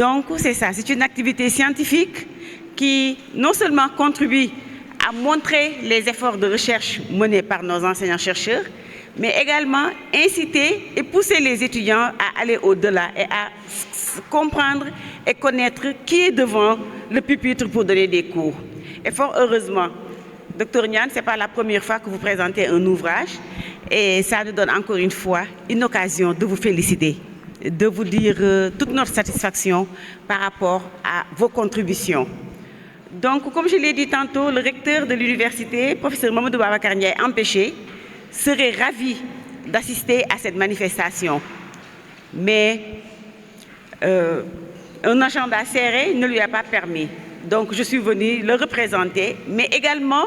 Donc, c'est ça, c'est une activité scientifique qui non seulement contribue à montrer les efforts de recherche menés par nos enseignants-chercheurs, mais également inciter et pousser les étudiants à aller au-delà et à comprendre et connaître qui est devant le pupitre pour donner des cours. Et fort heureusement, Dr Niane, ce n'est pas la première fois que vous présentez un ouvrage et ça nous donne encore une fois une occasion de vous féliciter, de vous dire toute notre satisfaction par rapport à vos contributions. Donc, comme je l'ai dit tantôt, le recteur de l'université, professeur Mamadou Babacar Ndiaye, empêché, serait ravi d'assister à cette manifestation. Mais un agenda serré ne lui a pas permis. Donc, je suis venue le représenter, mais également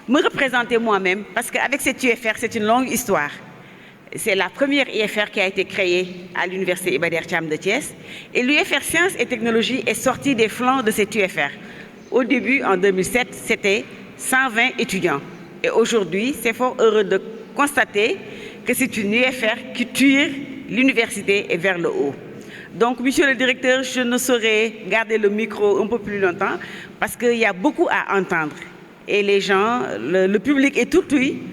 me représenter moi-même, parce qu'avec cette UFR, c'est une longue histoire. C'est la première UFR qui a été créée à l'université Iba Der Thiam de Thiès. Et l'UFR Sciences et Technologies est sortie des flancs de cette UFR. Au début, en 2007, c'était 120 étudiants. Et aujourd'hui, c'est fort heureux de constater que c'est une UFR qui tire l'université vers le haut. Donc, monsieur le directeur, je ne saurais garder le micro un peu plus longtemps parce qu'il y a beaucoup à entendre. Et les gens, le public est tout oui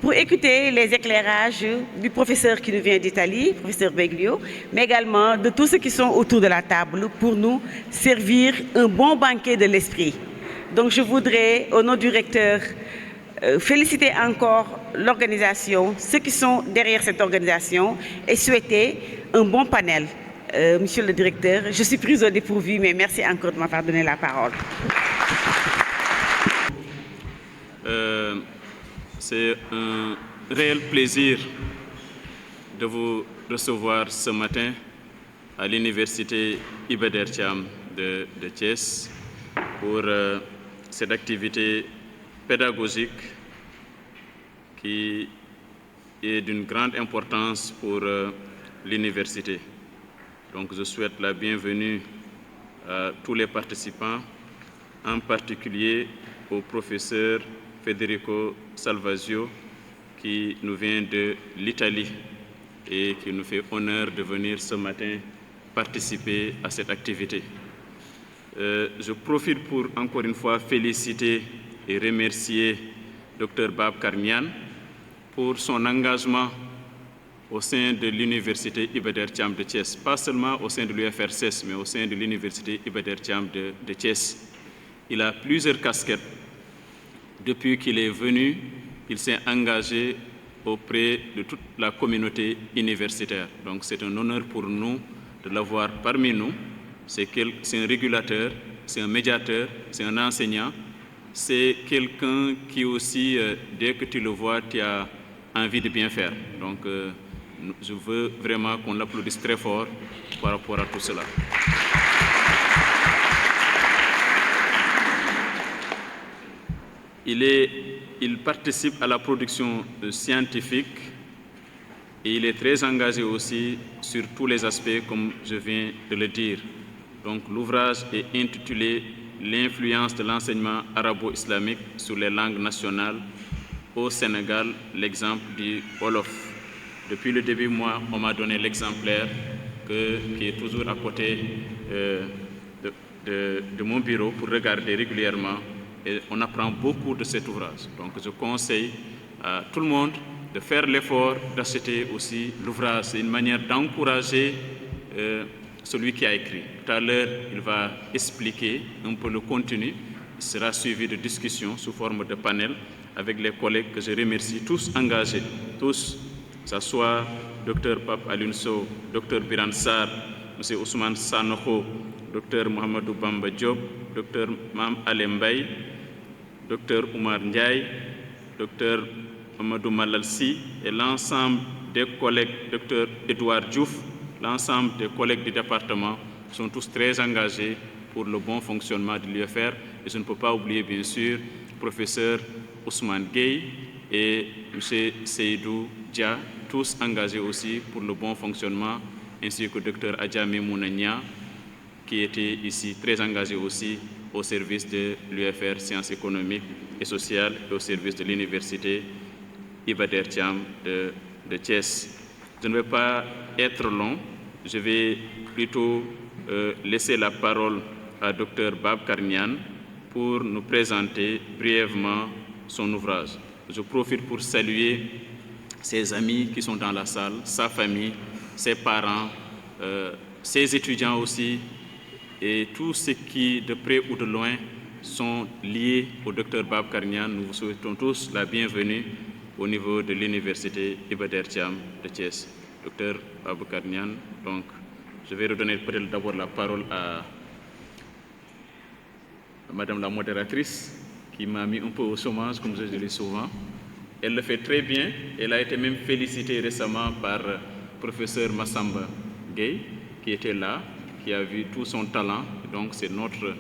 pour écouter les éclairages du professeur qui nous vient d'Italie, professeur Beglio, mais également de tous ceux qui sont autour de la table pour nous servir un bon banquet de l'esprit. Donc je voudrais, au nom du recteur, féliciter encore l'organisation, ceux qui sont derrière cette organisation et souhaiter un bon panel. Monsieur le directeur, je suis prise au dépourvu, mais merci encore de m'avoir donné la parole. C'est un réel plaisir de vous recevoir ce matin à l'université Iba Der Thiam de Thiès pour cette activité pédagogique qui est d'une grande importance pour l'université. Donc je souhaite la bienvenue à tous les participants, en particulier au professeur Federico Salvasio qui nous vient de l'Italie et qui nous fait honneur de venir ce matin participer à cette activité. Je profite pour encore une fois féliciter et remercier Dr Babacar Niane pour son engagement au sein de l'université Iba Der Thiam de Thiès, pas seulement au sein de l'UFR-CES, mais au sein de l'université Iba Der Thiam de Thiès. Il a plusieurs casquettes. Depuis qu'il est venu, il s'est engagé auprès de toute la communauté universitaire. Donc c'est un honneur pour nous de l'avoir parmi nous. C'est un régulateur, c'est un médiateur, c'est un enseignant. C'est quelqu'un qui aussi, dès que tu le vois, tu as envie de bien faire. Donc je veux vraiment qu'on l'applaudisse très fort par rapport à tout cela. Il participe à la production scientifique et il est très engagé aussi sur tous les aspects, comme je viens de le dire. Donc l'ouvrage est intitulé « L'influence de l'enseignement arabo-islamique sur les langues nationales au Sénégal, l'exemple du Wolof ». Depuis le début, moi, on m'a donné l'exemplaire qui est toujours à côté de mon bureau pour regarder régulièrement. Et on apprend beaucoup de cet ouvrage. Donc je conseille à tout le monde de faire l'effort d'acheter aussi l'ouvrage. C'est une manière d'encourager celui qui a écrit. Tout à l'heure, il va expliquer un peu le contenu. Il sera suivi de discussions sous forme de panel avec les collègues que je remercie, tous engagés, tous, que ce soit Dr Pape Alunso, Dr Biran Sarr, M. Ousmane Sanoho, Dr Mohamedou Bamba Diop, Dr Mam Alembay, Dr Oumar Ndiaye, Dr Amadou Malalsi et l'ensemble des collègues, Dr Edouard Diouf, l'ensemble des collègues du département sont tous très engagés pour le bon fonctionnement de l'UFR. Et je ne peux pas oublier, bien sûr, le professeur Ousmane Gueye et M. Seydou Dia, tous engagés aussi pour le bon fonctionnement, ainsi que le Dr Adjamé Mounania, qui était ici très engagé aussi au service de l'UFR Sciences économiques et sociales et au service de l'université Iba Der Thiam de Thiès. Je ne vais pas être long, je vais plutôt laisser la parole à Dr Babacar Niane pour nous présenter brièvement son ouvrage. Je profite pour saluer ses amis qui sont dans la salle, sa famille, ses parents, ses étudiants aussi, et tous ceux qui, de près ou de loin, sont liés au Dr Babacar Niane. Nous vous souhaitons tous la bienvenue au niveau de l'Université Iba Der Thiam de Thiès. Dr Babacar Niane, donc, je vais redonner peut-être d'abord la parole à Madame la modératrice, qui m'a mis un peu au chômage, comme je le dis souvent. Elle le fait très bien. Elle a été même félicitée récemment par le professeur Massamba Gueye, qui était là, qui a vu tout son talent. Donc c'est notre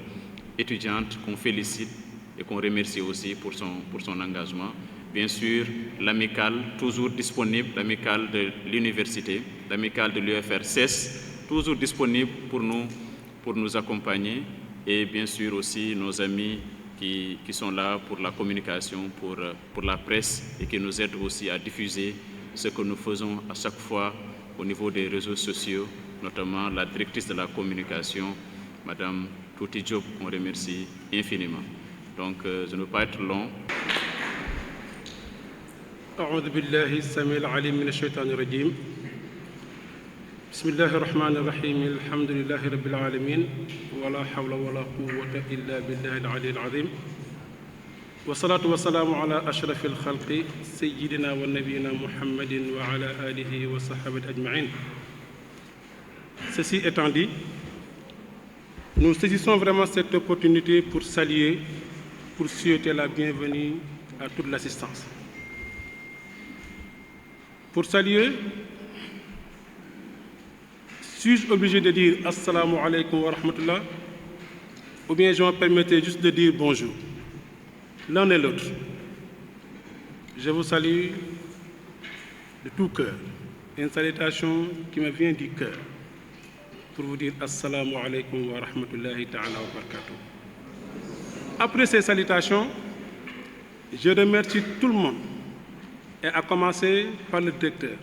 étudiante qu'on félicite et qu'on remercie aussi pour son engagement. Bien sûr, l'amicale, toujours disponible, l'amicale de l'université, l'amicale de l'UFR CES, toujours disponible pour nous accompagner. Et bien sûr aussi nos amis qui sont là pour la communication, pour la presse, et qui nous aident aussi à diffuser ce que nous faisons à chaque fois au niveau des réseaux sociaux, notamment la directrice de la communication, Madame Touti Diop, qu'on remercie infiniment. Donc je ne veux pas être long. أعوذ بالله السميع العليم من الشيطان الرجيم بسم الله الرحمن الرحيم الحمد لله رب العالمين ولا حول ولا قوة إلا بالله العلي العظيم والصلاة والسلام على أشرف الخلق سيدنا ونبينا محمد وعلى آله وصحبه أجمعين. Ceci étant dit, nous saisissons vraiment cette opportunité pour saluer, pour souhaiter la bienvenue à toute l'assistance. Pour saluer, suis-je obligé de dire Assalamu alaikum wa rahmatullah, ou bien je me permettais juste de dire bonjour? L'un et l'autre. Je vous salue de tout cœur. Une salutation qui me vient du cœur pour vous dire Assalamu alaikum wa rahmatullahi ta'ala wa barakatuh. Après ces salutations, je remercie tout le monde, et à commencer par le directeur,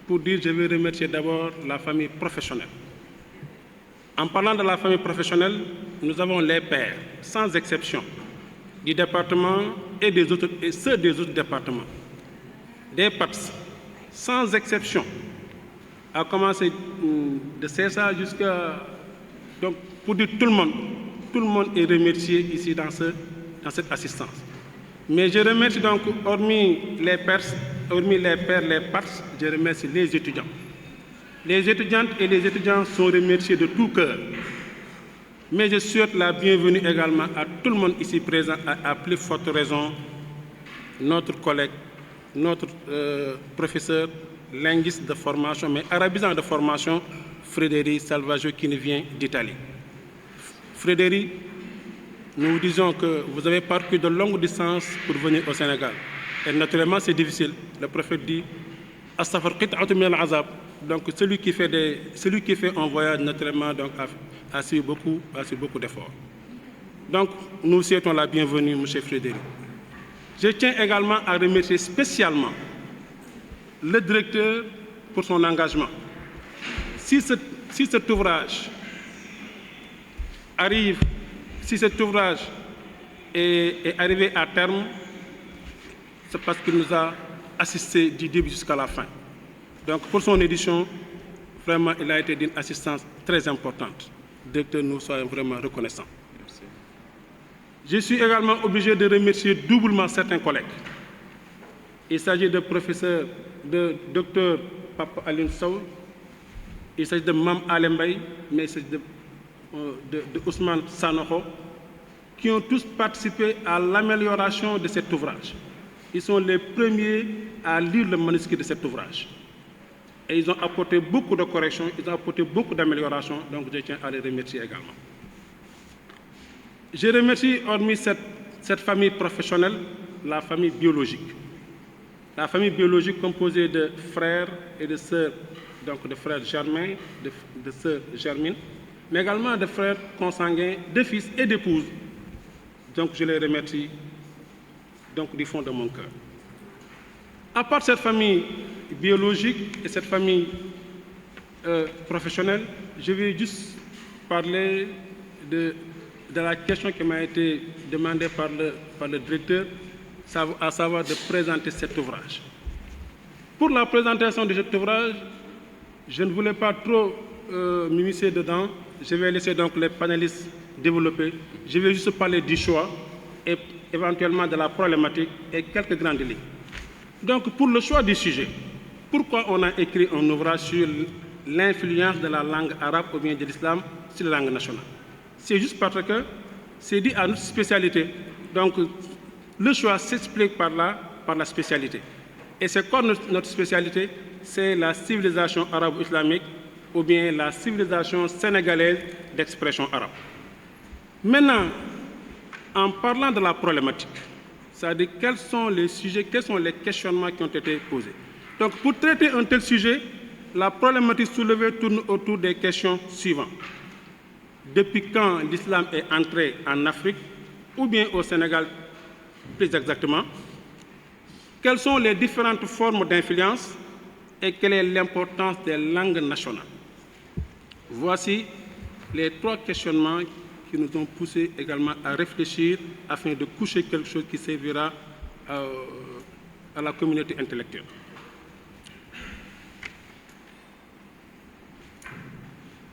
pour dire je vais remercier d'abord la famille professionnelle. En parlant de la famille professionnelle, nous avons les pairs, sans exception, du département et ceux des autres départements. Des PAPS, sans exception, à commencer de CSA jusqu'à... Donc, pour dire tout le monde est remercié ici dans cette assistance. Mais je remercie donc, hormis les pairs, les PAPS, je remercie les étudiants. Les étudiantes et les étudiants sont remerciés de tout cœur. Mais je souhaite la bienvenue également à tout le monde ici présent, à plus forte raison, notre collègue, notre professeur linguiste de formation, mais arabisant de formation, Frédéric Salvaggio, qui nous vient d'Italie. Frédéric, nous vous disons que vous avez parcouru de longues distances pour venir au Sénégal. Et naturellement, c'est difficile. Le prophète dit « Astafar qit'atun min al-azab ». Donc, celui qui fait un voyage, naturellement, donc, a suivi beaucoup d'efforts. Donc, nous souhaitons la bienvenue, M. Frédéric. Je tiens également à remercier spécialement le directeur pour son engagement. Si cet ouvrage arrive, si cet ouvrage est arrivé à terme, c'est parce qu'il nous a assisté du début jusqu'à la fin. Donc pour son édition, vraiment, il a été d'une assistance très importante. Directeur, nous sommes vraiment reconnaissants. Merci. Je suis également obligé de remercier doublement certains collègues. Il s'agit de Dr Papa Aline Sow, il s'agit de Mam Alembay, mais il s'agit de Ousmane Sanoho, qui ont tous participé à l'amélioration de cet ouvrage. Ils sont les premiers à lire le manuscrit de cet ouvrage. Et ils ont apporté beaucoup de corrections, ils ont apporté beaucoup d'améliorations, donc je tiens à les remercier également. Je remercie, hormis cette famille professionnelle, la famille biologique. La famille biologique composée de frères et de sœurs, donc de frères Germain, de sœurs Germine, mais également de frères consanguins, de fils et d'épouses. Donc je les remercie donc, du fond de mon cœur. À part cette famille biologique et cette famille professionnelle, je vais juste parler de la question qui m'a été demandée par le directeur, à savoir de présenter cet ouvrage. Pour la présentation de cet ouvrage, je ne voulais pas trop m'immiscer dedans. Je vais laisser donc les panélistes développer. Je vais juste parler du choix et éventuellement de la problématique et quelques grandes lignes. Donc, pour le choix du sujet, pourquoi on a écrit un ouvrage sur l'influence de la langue arabe ou bien de l'islam sur la langue nationale? C'est juste parce que c'est dit à notre spécialité. Donc, le choix s'explique par la spécialité. Et c'est quoi notre spécialité? C'est la civilisation arabo-islamique ou bien la civilisation sénégalaise d'expression arabe. Maintenant, en parlant de la problématique, c'est-à-dire quels sont les sujets, quels sont les questionnements qui ont été posés. Donc, pour traiter un tel sujet, la problématique soulevée tourne autour des questions suivantes. Depuis quand l'islam est entré en Afrique, ou bien au Sénégal plus exactement? Quelles sont les différentes formes d'influence et quelle est l'importance des langues nationales? Voici les 3 questionnements qui nous ont poussés également à réfléchir afin de coucher quelque chose qui servira à la communauté intellectuelle.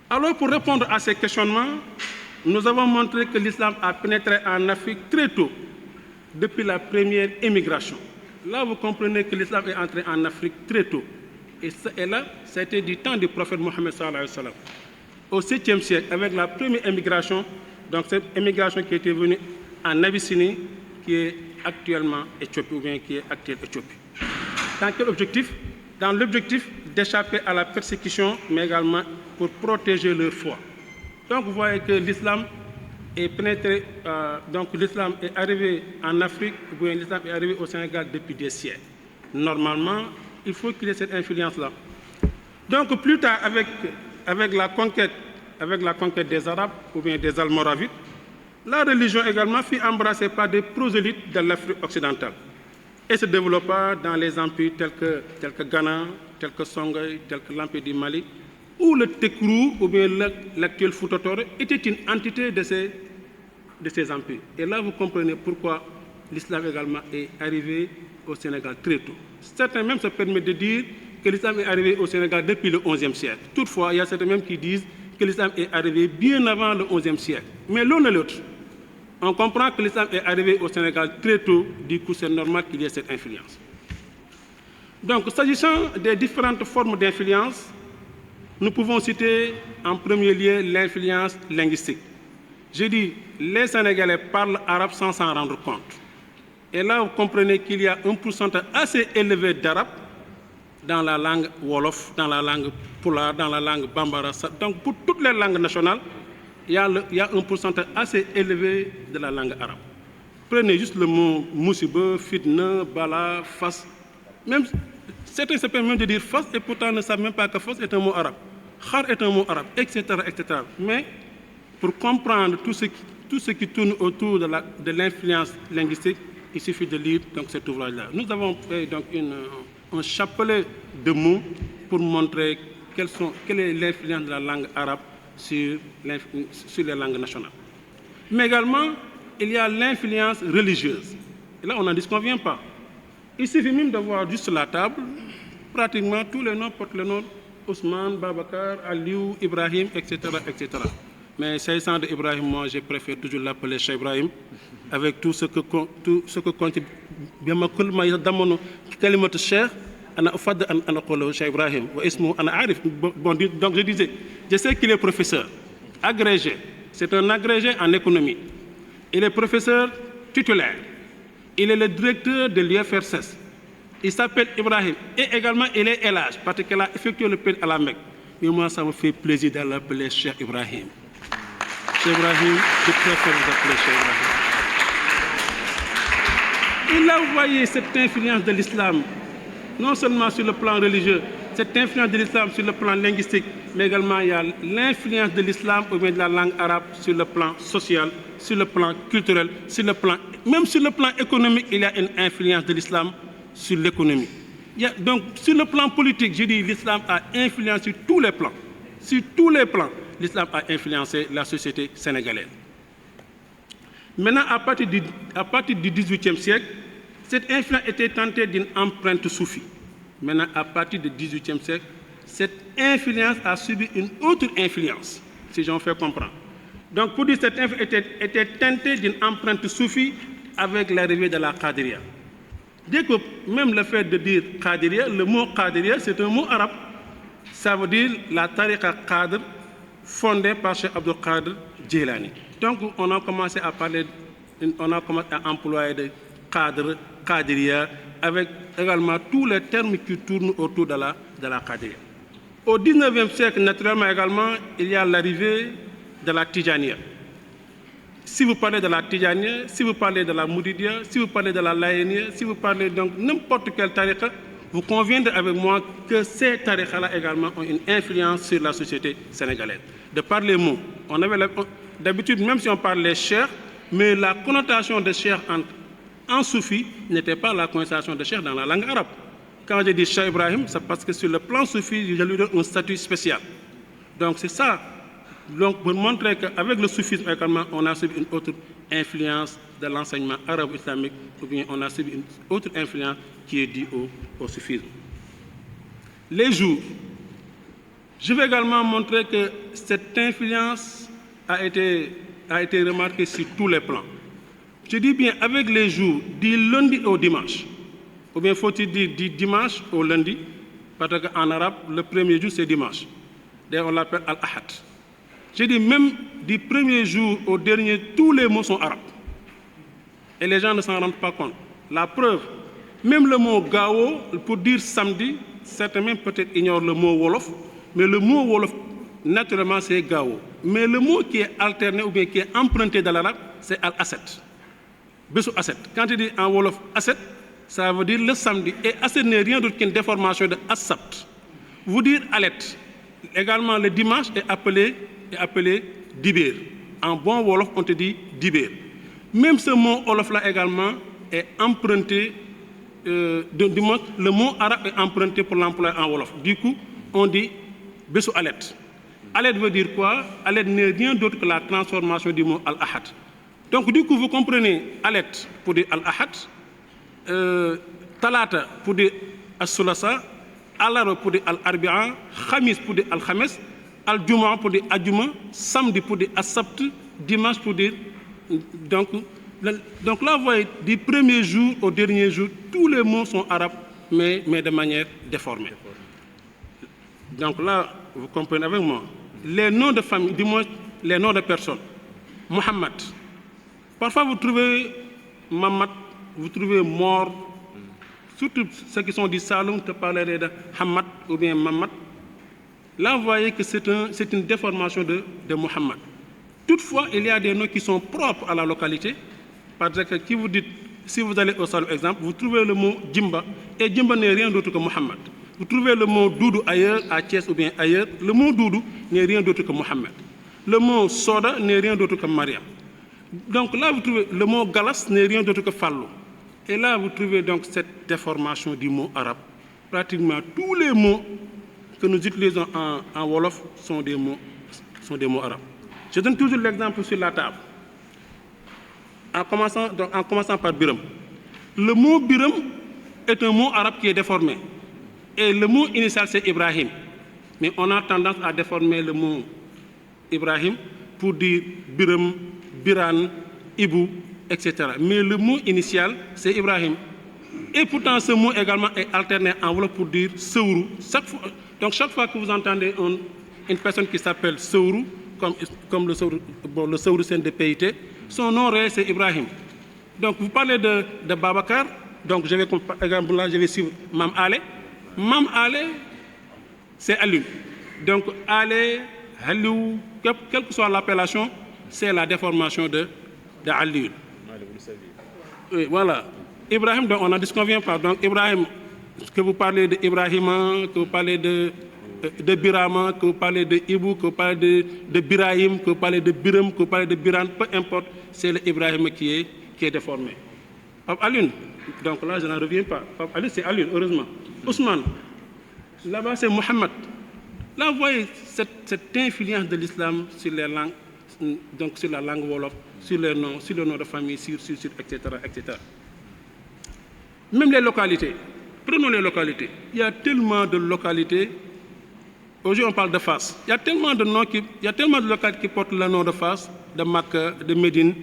Alors, pour répondre à ces questionnements, nous avons montré que l'islam a pénétré en Afrique très tôt, depuis la première émigration. Là, vous comprenez que l'islam est entré en Afrique très tôt. Et là, ça a été du temps du prophète Mohammed sallallahu alayhi wa sallam. Au 7e siècle, avec la première émigration, donc cette émigration qui était venue en Abyssinie, qui est actuellement Éthiopie, ou bien qui est actuelle Éthiopie. Dans quel objectif? Dans l'objectif d'échapper à la persécution, mais également pour protéger leur foi. Donc vous voyez que l'islam est pénétré, donc l'islam est arrivé en Afrique, ou bien l'islam est arrivé au Sénégal depuis des siècles. Normalement, il faut qu'il y ait cette influence-là. Donc plus tard, avec la conquête des Arabes, ou bien des Almoravides, la religion également fut embrassée par des prosélytes de l'Afrique occidentale et se développa dans les empires tels que Ghana, tels que Songhai, tels que l'empire du Mali, où le Tekrou, ou bien l'actuel Fouta Touré, était une entité de ces empires. Et là, vous comprenez pourquoi l'islam également est arrivé au Sénégal très tôt. Certains même se permettent de dire que l'islam est arrivé au Sénégal depuis le XIe siècle. Toutefois, il y a certains même qui disent que l'islam est arrivé bien avant le XIe siècle. Mais l'un et l'autre, on comprend que l'islam est arrivé au Sénégal très tôt, du coup c'est normal qu'il y ait cette influence. Donc, s'agissant des différentes formes d'influence, nous pouvons citer en premier lieu l'influence linguistique. Je dis, les Sénégalais parlent arabe sans s'en rendre compte. Et là, vous comprenez qu'il y a un pourcentage assez élevé d'arabe dans la langue Wolof, dans la langue Pulaar, dans la langue Bambara. Donc, pour toutes les langues nationales, il y a un pourcentage assez élevé de la langue arabe. Prenez juste le mot Moussiba, Fitna, Bala, Fas. Même, certains se permettent même de dire Fas et pourtant ne savent même pas que Fas est un mot arabe. Khar est un mot arabe, etc., etc. Mais pour comprendre tout ce qui tourne autour de l'influence linguistique, il suffit de lire donc, cet ouvrage-là. Nous avons fait donc un chapelet de mots pour montrer quelle est l'influence de la langue arabe sur les langues nationales. Mais également, il y a l'influence religieuse. Et là, on n'en disconvient pas. Il suffit même de voir juste la table, pratiquement tous les noms portent le nom Ousmane, Babakar, Aliou, Ibrahim, etc., etc. Mais s'agissant d'Ibrahim, moi, je préfère toujours l'appeler Cheikh Ibrahim, avec tout ce que compte bien ma kulma damono kalimat Cheikh ana ufad ana qolo Cheikh Ibrahim wa ismu ana arif. Bon, donc je disais, je sais qu'il est professeur agrégé, c'est un agrégé en économie. Il est professeur titulaire. Il est le directeur de l'UFRSS. Il s'appelle Ibrahim et également il est élage parce qu'il a effectué le pèlerin à la Mecque. Mais moi, ça me fait plaisir de l'appeler Cheikh Ibrahim. Cheikh Ibrahim, je préfère vous appeler Cheikh Ibrahim. Et là, vous voyez cette influence de l'islam, non seulement sur le plan religieux, cette influence de l'islam sur le plan linguistique, mais également il y a l'influence de l'islam ou bien de la langue arabe sur le plan social, sur le plan culturel, même sur le plan économique, il y a une influence de l'islam sur l'économie. Donc, sur le plan politique, je dis l'islam a influencé sur tous les plans. Sur tous les plans. l'islam a influencé la société sénégalaise. Maintenant, à partir du XVIIIe siècle, cette influence était tentée d'une empreinte soufie. Maintenant, à partir du XVIIIe siècle, cette influence a subi une autre influence, si j'en fais comprendre. Donc, pour dire cette influence était teintée d'une empreinte soufie avec l'arrivée de la Qadiriya. Dès que même le fait de dire Qadiriya, le mot Qadiriya, c'est un mot arabe. Ça veut dire la tariqa Qadr, fondée par Cheikh Abdul Qadir Jilani. Donc, on a commencé à employer de Qadr, Qadiriya, avec également tous les termes qui tournent autour de la Qadiriya. Au XIXe siècle, naturellement également, il y a l'arrivée de la Tijaniya. Si vous parlez de la Tijaniya, si vous parlez de la Mouridiya, si vous parlez de la Layeniya, si vous parlez donc n'importe quelle tariqa, vous conviendrez avec moi que ces tariqas-là également ont une influence sur la société sénégalaise. De par les mots, on avait d'habitude, même si on parle les cheikhs, mais la connotation de cheikh en soufi n'était pas la connotation de cheikh dans la langue arabe. Quand je dis Cheikh Ibrahim, c'est parce que sur le plan soufi, je lui donne un statut spécial. Donc c'est ça. Donc pour montrer qu'avec le soufisme également, on a subi une autre influence de l'enseignement arabo-islamique, ou bien on a subi une autre influence qui est due au soufisme. Les jours. Je vais également montrer que cette influence a été remarquée sur tous les plans. Je dis bien avec les jours, du lundi au dimanche. Ou bien faut-il dire du dimanche au lundi, parce qu'en arabe, le premier jour c'est dimanche. D'ailleurs, on l'appelle Al-Ahad. Je dis même du premier jour au dernier, tous les mots sont arabes. Et les gens ne s'en rendent pas compte. La preuve, même le mot Gao, pour dire samedi, certains même peut-être ignorent le mot Wolof, mais le mot Wolof, naturellement, c'est Gao. Mais le mot qui est alterné ou bien qui est emprunté dans l'arabe, c'est Al-Asset. Bessou Asset. Quand je dis en Wolof Asset, ça veut dire le samedi. Et Asset n'est rien d'autre qu'une déformation de Assabt. Vous dire Alet. Également, le dimanche est appelé Dibir. En bon Wolof, on te dit Dibir. Même ce mot Wolof-là également est emprunté, le mot arabe est emprunté pour l'emploi en Wolof. Du coup, on dit Bessou Alet. Alet veut dire quoi? Alet n'est rien d'autre que la transformation du mot Al-Ahad. Donc, du coup, vous comprenez Alet pour dire Al-Ahad, Talata pour dire As-Sulasa, Alar pour dire Al-Arbi'a, Khamis pour dire Al-Khamis, Al-Juma pour dire Al-Juma, samedi pour dire As-Sabt, dimanche pour dire. Donc là, vous voyez, du premier jour au dernier jour, tous les mots sont arabes, mais de manière déformée. Donc là, vous comprenez avec moi. Les noms de famille, du moins les noms de personnes. Mohammed. Parfois, vous trouvez Mamat, vous trouvez Mor. Surtout ceux qui sont du Saloum, te parleraient de Hamad ou bien Mamat. Là, vous voyez que c'est une déformation de Mohammed. Toutefois, il y a des noms qui sont propres à la localité. Parce que si vous allez au Saloum, exemple, vous trouvez le mot Djimba. Et Djimba n'est rien d'autre que Mohammed. Vous trouvez le mot Doudou ailleurs, à Thiès ou bien ailleurs. Le mot Doudou n'est rien d'autre que Mohammed. Le mot Soda n'est rien d'autre que Mariam. Donc là, vous trouvez le mot Galas n'est rien d'autre que Fallou. Et là, vous trouvez donc cette déformation du mot arabe. Pratiquement tous les mots que nous utilisons en Wolof sont des mots arabes. Je donne toujours l'exemple sur la table. En commençant par Biram. Le mot Biram est un mot arabe qui est déformé. Et le mot initial, c'est Ibrahim. Mais on a tendance à déformer le mot Ibrahim pour dire Biram, Biran, Ibou, etc. Mais le mot initial, c'est Ibrahim. Et pourtant, ce mot également est alterné en Wolof pour dire Seourou. Donc chaque fois que vous entendez une personne qui s'appelle Seourou, comme le Seourou Sen de PIT, son nom réel, c'est Ibrahim. Donc vous parlez de Babacar, donc je vais suivre Mam Ale. Mam Ale, c'est Alun. Donc Ale, Halou, quelle que soit l'appellation, c'est la déformation de Alun. Oui, voilà. Ibrahim, donc on n'en disconvient pas. Donc Ibrahim, que vous parlez d'Ibrahima, que vous parlez de Birama, que vous parlez de Ibou, que vous parlez de Birahim, que vous parlez de Biram, que vous parlez de Biran, peu importe, c'est l'Ibrahim qui est déformé. Pape Alun, donc là je n'en reviens pas. Pape Alun, c'est Alun, heureusement. Ousmane, là-bas c'est Mohammed. Là, vous voyez cette influence de l'islam sur les langues, donc sur la langue wolof, sur les noms, sur le nom de famille, etc., etc. Même les localités. Prenons les localités. Il y a tellement de localités. Aujourd'hui, on parle de Fass. Il y a tellement de noms il y a tellement de localités qui portent le nom de Fass, de Makka, de Médine,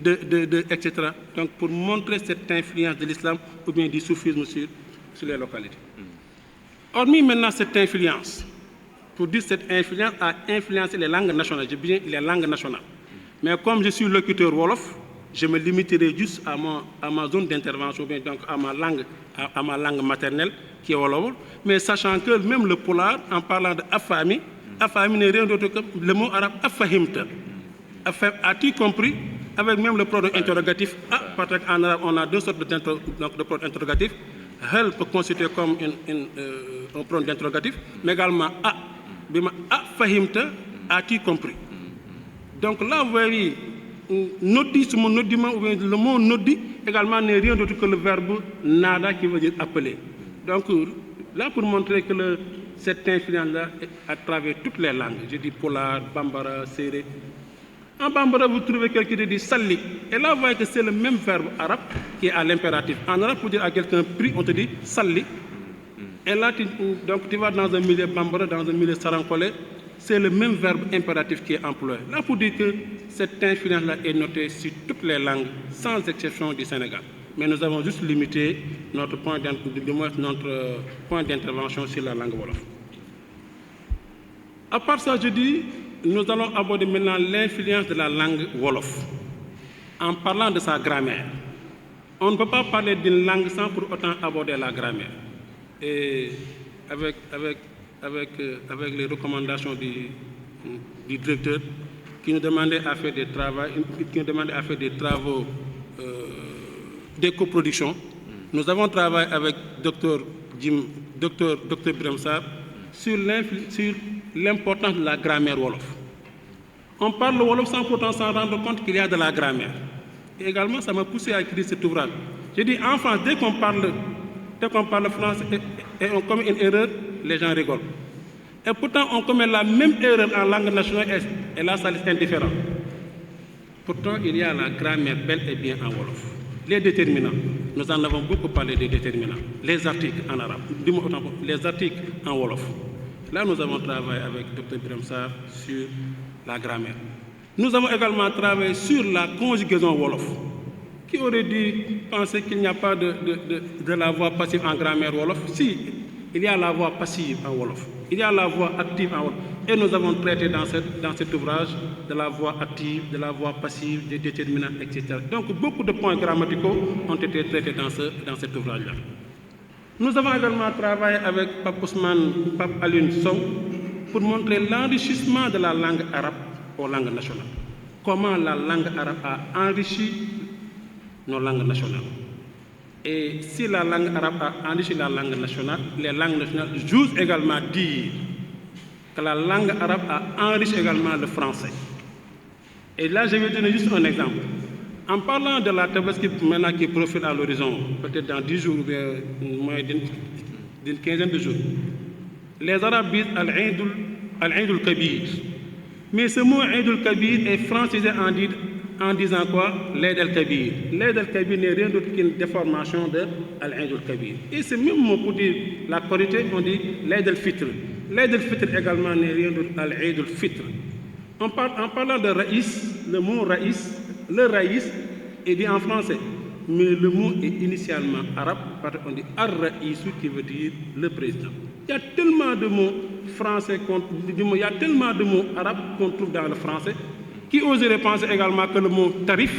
etc. Donc, pour montrer cette influence de l'islam ou bien du soufisme sur les localités. Hormis maintenant cette influence, pour dire cette influence a influencé les langues nationales, je dis bien les langues nationales. Mais comme je suis locuteur wolof, je me limiterai juste à ma zone d'intervention, donc à ma langue maternelle, qui est wolof. Mais sachant que même le polar, en parlant de Afami, Afami n'est rien d'autre que le mot arabe Afahimta. As-tu compris? Avec même le pronom interrogatif A, parce qu'en arabe, on a deux sortes de pronoms interrogatifs. Hel peut constituer comme un pronom d'interrogatif, mais également A. Afahimta, as-tu compris? Donc là, vous voyez, nodi, le mot nodi également n'est rien d'autre que le verbe nada qui veut dire appeler. Donc là, pour montrer que cette influence-là est à travers toutes les langues, je dis polar, bambara, séré. En bambara, vous trouvez quelqu'un qui dit salli. Et là, vous voyez que c'est le même verbe arabe qui est à l'impératif. En arabe, pour dire à quelqu'un prie, on te dit salli. Et là, tu vas dans un milieu bambara, dans un milieu sarankolé, c'est le même verbe impératif qui est employé. Là, pour dire que cette influence-là est notée sur toutes les langues, sans exception du Sénégal. Mais nous avons juste limité notre point d'intervention sur la langue wolof. À part ça, je dis, nous allons aborder maintenant l'influence de la langue wolof, en parlant de sa grammaire. On ne peut pas parler d'une langue sans pour autant aborder la grammaire. Et avec les recommandations du directeur qui nous demandait à faire des travaux d'éco-production, nous avons travaillé avec Dr Birame Sarr sur l'importance de la grammaire wolof. On parle le wolof sans pourtant s'en rendre compte qu'il y a de la grammaire. Et également, ça m'a poussé à écrire cet ouvrage. J'ai dit, en France, dès qu'on parle français et on commet une erreur, les gens rigolent. Et pourtant, on commet la même erreur en langue nationale et là, ça laisse indifférent. Pourtant, il y a la grammaire bel et bien en wolof. Les déterminants, nous en avons beaucoup parlé des déterminants. Les articles en arabe, les articles en wolof. Là, nous avons travaillé avec Dr Birame Sarr sur la grammaire. Nous avons également travaillé sur la conjugaison wolof. Qui aurait dû penser qu'il n'y a pas de la voix passive en grammaire wolof? Si, il y a la voix passive en wolof. Il y a la voix active en wolof. Et nous avons traité dans cet ouvrage de la voix active, de la voix passive, des déterminants, etc. Donc beaucoup de points grammaticaux ont été traités dans cet ouvrage-là. Nous avons également travaillé avec Pape Alioune Sow pour montrer l'enrichissement de la langue arabe aux langues nationales. Comment la langue arabe a enrichi nos langues nationales. Et si la langue arabe a enrichi la langue nationale, les langues nationales j'ose également dire que la langue arabe a enrichi également le français. Et là, je vais donner juste un exemple. En parlant de la Tabaski maintenant qui profile à l'horizon, peut-être dans 10 jours ou bien moins d'une quinzaine de jours, les Arabes disent Al-Eid al-Kabir. Mais ce mot Eid al-Kabir est francisé en disant quoi? L'Eid al-Kabir. L'Eid al-Kabir n'est rien d'autre qu'une déformation de Al-Eid al-Kabir. Et ce même mot pour dire la Korité, on dit l'Eid al-Fitr. L'Eid al-Fitr également n'est rien d'autre qu'Al-Eid al-Fitr. En parlant de Raïs, le mot Raïs, le Raïs est dit en français, mais le mot est initialement arabe, parce qu'on dit Ar-Raïsou qui veut dire le président. Il y a tellement de mots français, il y a tellement de mots arabes qu'on trouve dans le français, qui oserait penser également que le mot tarif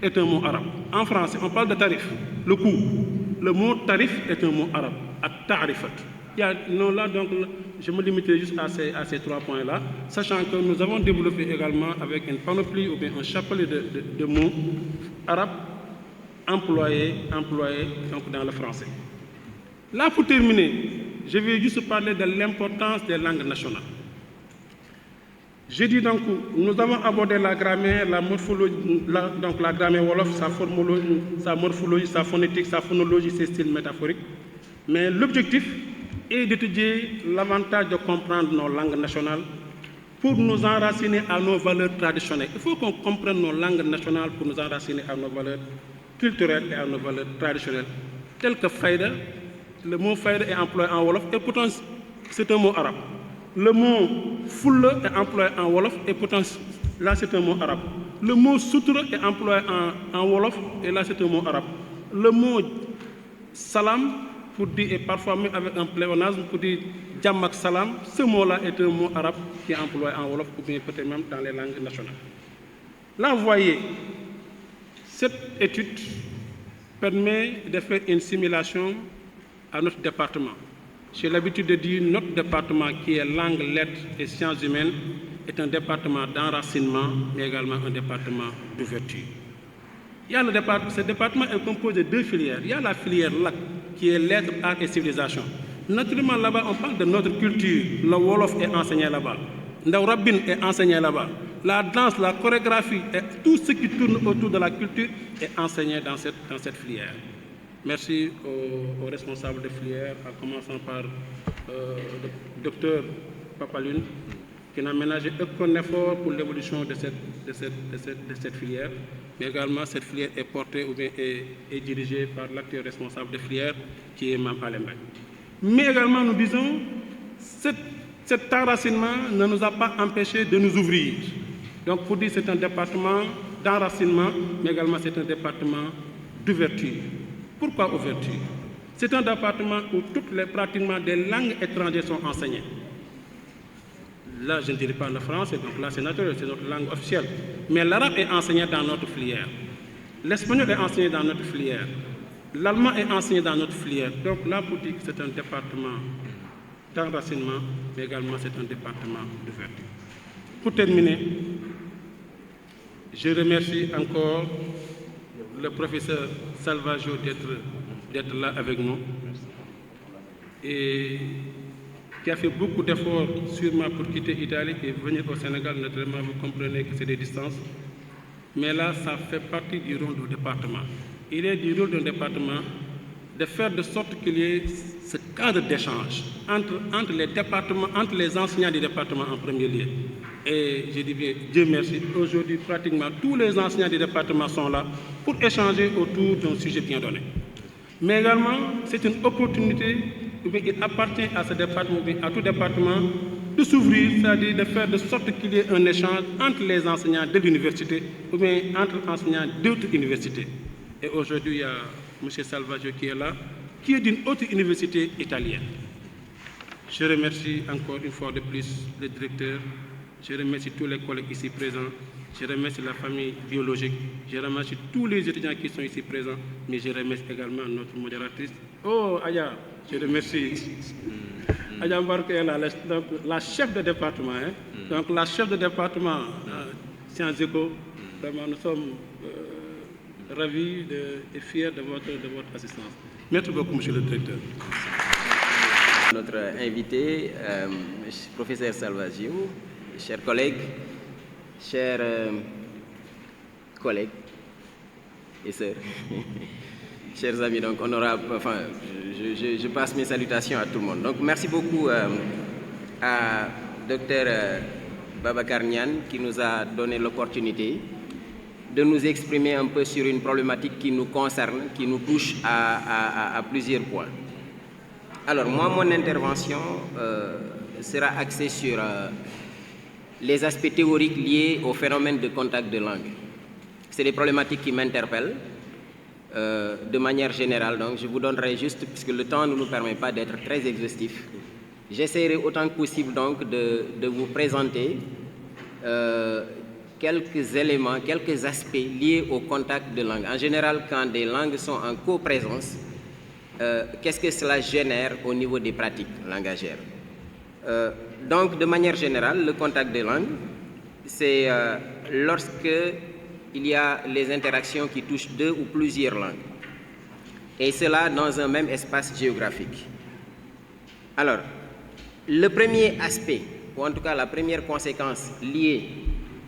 est un mot arabe. En français, on parle de tarif, le coût. Le mot tarif est un mot arabe, at-ta'rifat. Non, là, donc, je me limiterai juste à ces 3 points-là, sachant que nous avons développé également avec une panoplie ou bien un chapelet de mots arabes employés donc, dans le français. Là, pour terminer, je vais juste parler de l'importance des langues nationales. J'ai dit donc, nous avons abordé la grammaire, la morphologie, donc la grammaire wolof, sa morphologie, sa phonétique, sa phonologie, ses styles métaphoriques. Mais l'objectif est d'étudier l'avantage de comprendre nos langues nationales pour nous enraciner à nos valeurs traditionnelles. Il faut qu'on comprenne nos langues nationales pour nous enraciner à nos valeurs culturelles et à nos valeurs traditionnelles, telles que Fayda. Le mot Fayda est employé en Wolof et pourtant c'est un mot arabe. Le mot Fulla est employé en Wolof et pourtant là c'est un mot arabe. Le mot Sutura est employé en Wolof et là c'est un mot arabe. Le mot Salam, pour dire, et parfois même avec un pléonasme, pour dire Djamak Salam, ce mot-là est un mot arabe qui est employé en Wolof ou bien peut-être même dans les langues nationales. Là, vous voyez, cette étude permet de faire une simulation à notre département. J'ai l'habitude de dire notre département qui est langue, lettres et sciences humaines est un département d'enracinement, mais également un département d'ouverture. Ce département est composé de deux filières. Il y a la filière LAC, qui est lettres, arts et civilisation. Naturellement, là-bas, on parle de notre culture. Le Wolof est enseigné là-bas. Le Rabbin est enseigné là-bas. La danse, la chorégraphie, et tout ce qui tourne autour de la culture est enseigné dans cette filière. Merci aux responsables de filière, en commençant par le docteur Papalune, qui n'a ménagé aucun effort pour l'évolution de cette filière. Mais également, cette filière est portée ou bien est dirigée par l'acteur responsable de filière, qui est Mme Alemba. Mais également, nous disons, cet enracinement ne nous a pas empêchés de nous ouvrir. Donc, pour dire, c'est un département d'enracinement, mais également c'est un département d'ouverture. Pourquoi ouverture? C'est un département où pratiquement des langues étrangères sont enseignées. Là, je ne dirais pas le français, donc là c'est naturel, c'est notre langue officielle. Mais l'arabe est enseigné dans notre filière. L'espagnol est enseigné dans notre filière. L'allemand est enseigné dans notre filière. Donc là, pour dire que c'est un département d'enracinement, mais également c'est un département d'ouverture. Pour terminer, je remercie encore le professeur Salvaggio d'être là avec nous et qui a fait beaucoup d'efforts sûrement pour quitter l'Italie et venir au Sénégal. Naturellement, vous comprenez que c'est des distances. Mais là, ça fait partie du rôle du département. Il est du rôle d'un département de faire de sorte qu'il y ait ce cadre d'échange entre les départements, entre les enseignants du département en premier lieu. Et je dis bien, Dieu merci, aujourd'hui, pratiquement tous les enseignants du département sont là pour échanger autour d'un sujet bien donné. Mais également, c'est une opportunité, il appartient à ce département, à tout département, de s'ouvrir, c'est-à-dire de faire de sorte qu'il y ait un échange entre les enseignants de l'université ou bien entre enseignants d'autres universités. Et aujourd'hui, il y a M. Salvaggio qui est là, qui est d'une autre université italienne. Je remercie encore une fois de plus le directeur, je remercie tous les collègues ici présents, je remercie la famille biologique, je remercie tous les étudiants qui sont ici présents, mais je remercie également notre modératrice. Oh, Aya, je remercie. Aya Mbarke est là, la chef de département. Hein? Donc la chef de département Sciences Éco, vraiment nous sommes ravis et fiers de votre assistance. Merci beaucoup, monsieur le directeur. Notre invité, professeur Salvaggio, chers collègues et sœurs, chers amis, donc honorables, enfin, je passe mes salutations à tout le monde. Donc merci beaucoup à Dr Babacar Niane qui nous a donné l'opportunité de nous exprimer un peu sur une problématique qui nous concerne, qui nous touche à plusieurs points. Alors moi, mon intervention sera axée sur les aspects théoriques liés au phénomène de contact de langue. C'est des problématiques qui m'interpellent de manière générale, donc je vous donnerai juste, puisque le temps ne nous permet pas d'être très exhaustif, j'essaierai autant que possible donc de vous présenter quelques éléments, quelques aspects liés au contact de langue. En général, quand des langues sont en coprésence, qu'est-ce que cela génère au niveau des pratiques langagères? Donc, de manière générale, le contact des langues, c'est lorsque il y a les interactions qui touchent deux ou plusieurs langues, et cela dans un même espace géographique. Alors, le premier aspect, ou en tout cas la première conséquence liée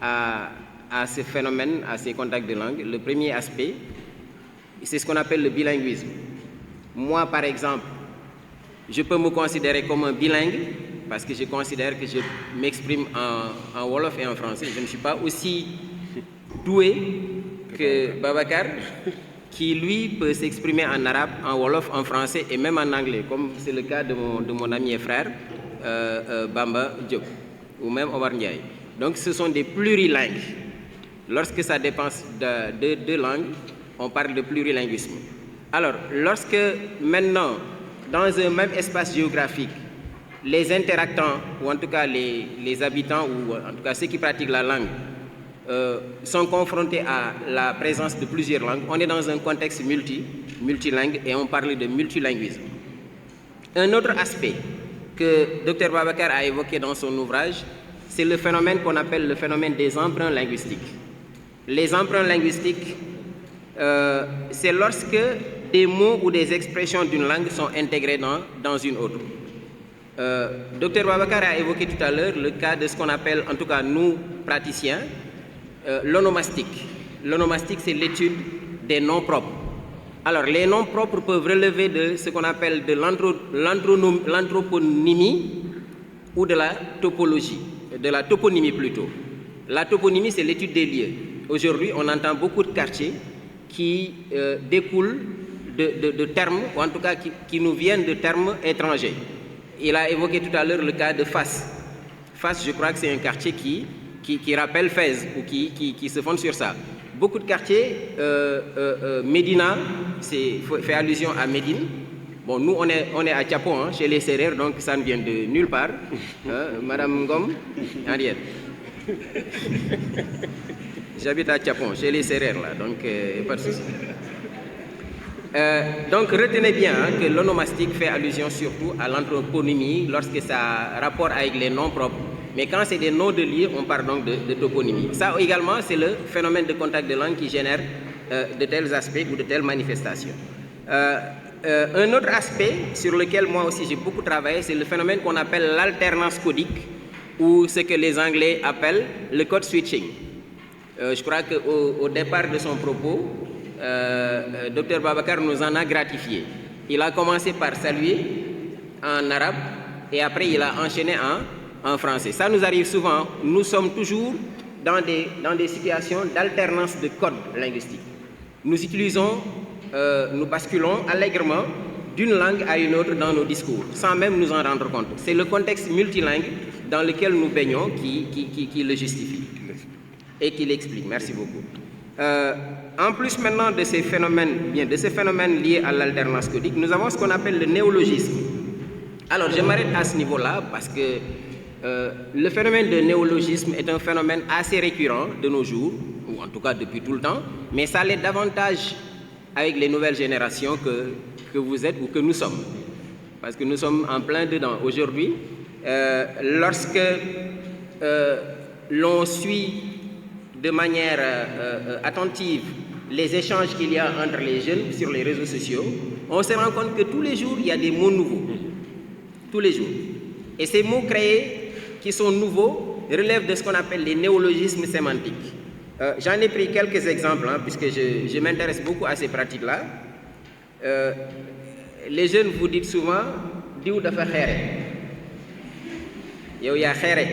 à ce phénomène, à ces contacts de langue, le premier aspect, c'est ce qu'on appelle le bilinguisme. Moi, par exemple, Je peux me considérer comme un bilingue parce que je considère que je m'exprime en Wolof et en français. Je ne suis pas aussi doué que Babacar, qui lui peut s'exprimer en arabe, en Wolof, en français et même en anglais, comme c'est le cas de mon ami et frère Bamba Diop ou même Omar Ndiaye. Donc ce sont des plurilingues. Lorsque ça dépend de deux langues, on parle de plurilinguisme. Alors, lorsque maintenant, dans un même espace géographique, les interactants, ou en tout cas les habitants, ou en tout cas ceux qui pratiquent la langue, sont confrontés à la présence de plusieurs langues, on est dans un contexte multilingue et on parle de multilinguisme. Un autre aspect que Dr Babacar a évoqué dans son ouvrage, c'est le phénomène qu'on appelle le phénomène des emprunts linguistiques. Les emprunts linguistiques, c'est lorsque des mots ou des expressions d'une langue sont intégrés dans une autre. Dr Babacar a évoqué tout à l'heure le cas de ce qu'on appelle, en tout cas nous praticiens, l'onomastique. L'onomastique, c'est l'étude des noms propres. Alors, les noms propres peuvent relever de ce qu'on appelle de l'anthroponymie ou de la topologie, de la toponymie plutôt. La toponymie, c'est l'étude des lieux. Aujourd'hui, on entend beaucoup de quartiers qui découlent de termes, ou en tout cas qui nous viennent de termes étrangers. Il a évoqué tout à l'heure le cas de Fas. Fas, je crois que c'est un quartier qui rappelle Fès, ou qui se fonde sur ça. Beaucoup de quartiers, Médina, fait allusion à Médine. Bon, nous, on est à Tchapon, hein, chez les Sérères, donc ça ne vient de nulle part. Madame Ngom, Henriette. J'habite à Tchapon, chez les Sérères, là, donc pas de souci. Donc retenez bien que l'onomastique fait allusion surtout à l'anthroponymie lorsque ça a rapport avec les noms propres. Mais quand c'est des noms de lieux, on parle donc de toponymie. Ça également, c'est le phénomène de contact de langue qui génère de tels aspects ou de telles manifestations. Un autre aspect sur lequel moi aussi j'ai beaucoup travaillé, c'est le phénomène qu'on appelle l'alternance codique, ou ce que les Anglais appellent le code switching. Je crois qu'au départ de son propos, Dr Babacar nous en a gratifié. Il a commencé par saluer en arabe et après il a enchaîné en français. Ça nous arrive souvent. Nous sommes toujours dans des situations d'alternance de code linguistique. Nous utilisons, nous basculons allègrement d'une langue à une autre dans nos discours, sans même nous en rendre compte. C'est le contexte multilingue dans lequel nous baignons qui le justifie et qui l'explique. Merci beaucoup. En plus maintenant de ces phénomènes liés à l'alternance codique, nous avons ce qu'on appelle le néologisme. Alors je m'arrête à ce niveau-là parce que le phénomène de néologisme est un phénomène assez récurrent de nos jours, ou en tout cas depuis tout le temps, mais ça l'est davantage avec les nouvelles générations que vous êtes ou que nous sommes. Parce que nous sommes en plein dedans. Aujourd'hui, lorsque l'on suit de manière attentive les échanges qu'il y a entre les jeunes sur les réseaux sociaux, on se rend compte que tous les jours, il y a des mots nouveaux. Tous les jours. Et ces mots créés qui sont nouveaux relèvent de ce qu'on appelle les néologismes sémantiques. J'en ai pris quelques exemples, puisque je m'intéresse beaucoup à ces pratiques-là. Les jeunes vous dites souvent « Diou dafa xéré ». Yow ya xéré.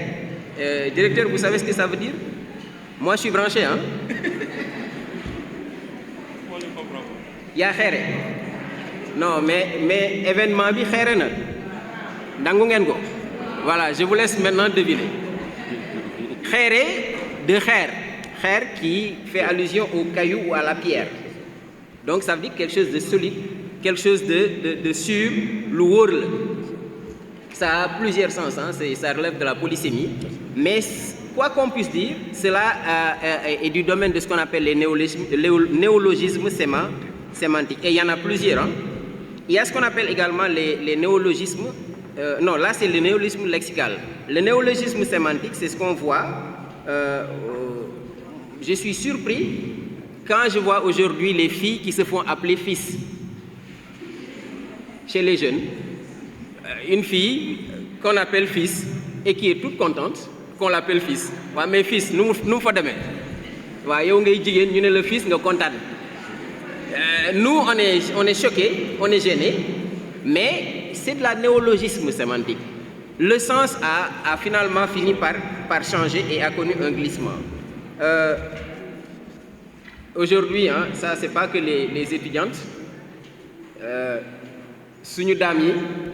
Directeur, vous savez ce que ça veut dire? Moi, je suis branché, hein? Ya xéré. Non, mais événement bi xéré na. Dangu ngeen ko. Voilà, je vous laisse maintenant deviner. Xéré de xér. Xér qui fait allusion au caillou ou à la pierre. Donc ça veut dire quelque chose de solide, quelque chose de sûr, lu wóor la. Ça a plusieurs sens, hein? Ça relève de la polysémie. Mais quoi qu'on puisse dire, cela est du domaine de ce qu'on appelle les néologismes sémantiques. Et il y en a plusieurs. Hein? Il y a ce qu'on appelle également les néologismes. Non, là c'est le néologisme lexical. Le néologisme sémantique, c'est ce qu'on voit. Je suis surpris quand je vois aujourd'hui les filles qui se font appeler fils chez les jeunes. Une fille qu'on appelle fils et qui est toute contente qu'on l'appelle fils. Ouais, mais fils, nous faut demain. Ouais, yow ngay jigen ñu ne le fils nga contane. Nous on est choqués, on est gênés, mais c'est de la néologisme sémantique. Le sens a finalement fini par changer et a connu un glissement. Aujourd'hui, hein, ça c'est pas que les étudiantes, suñu daam yi,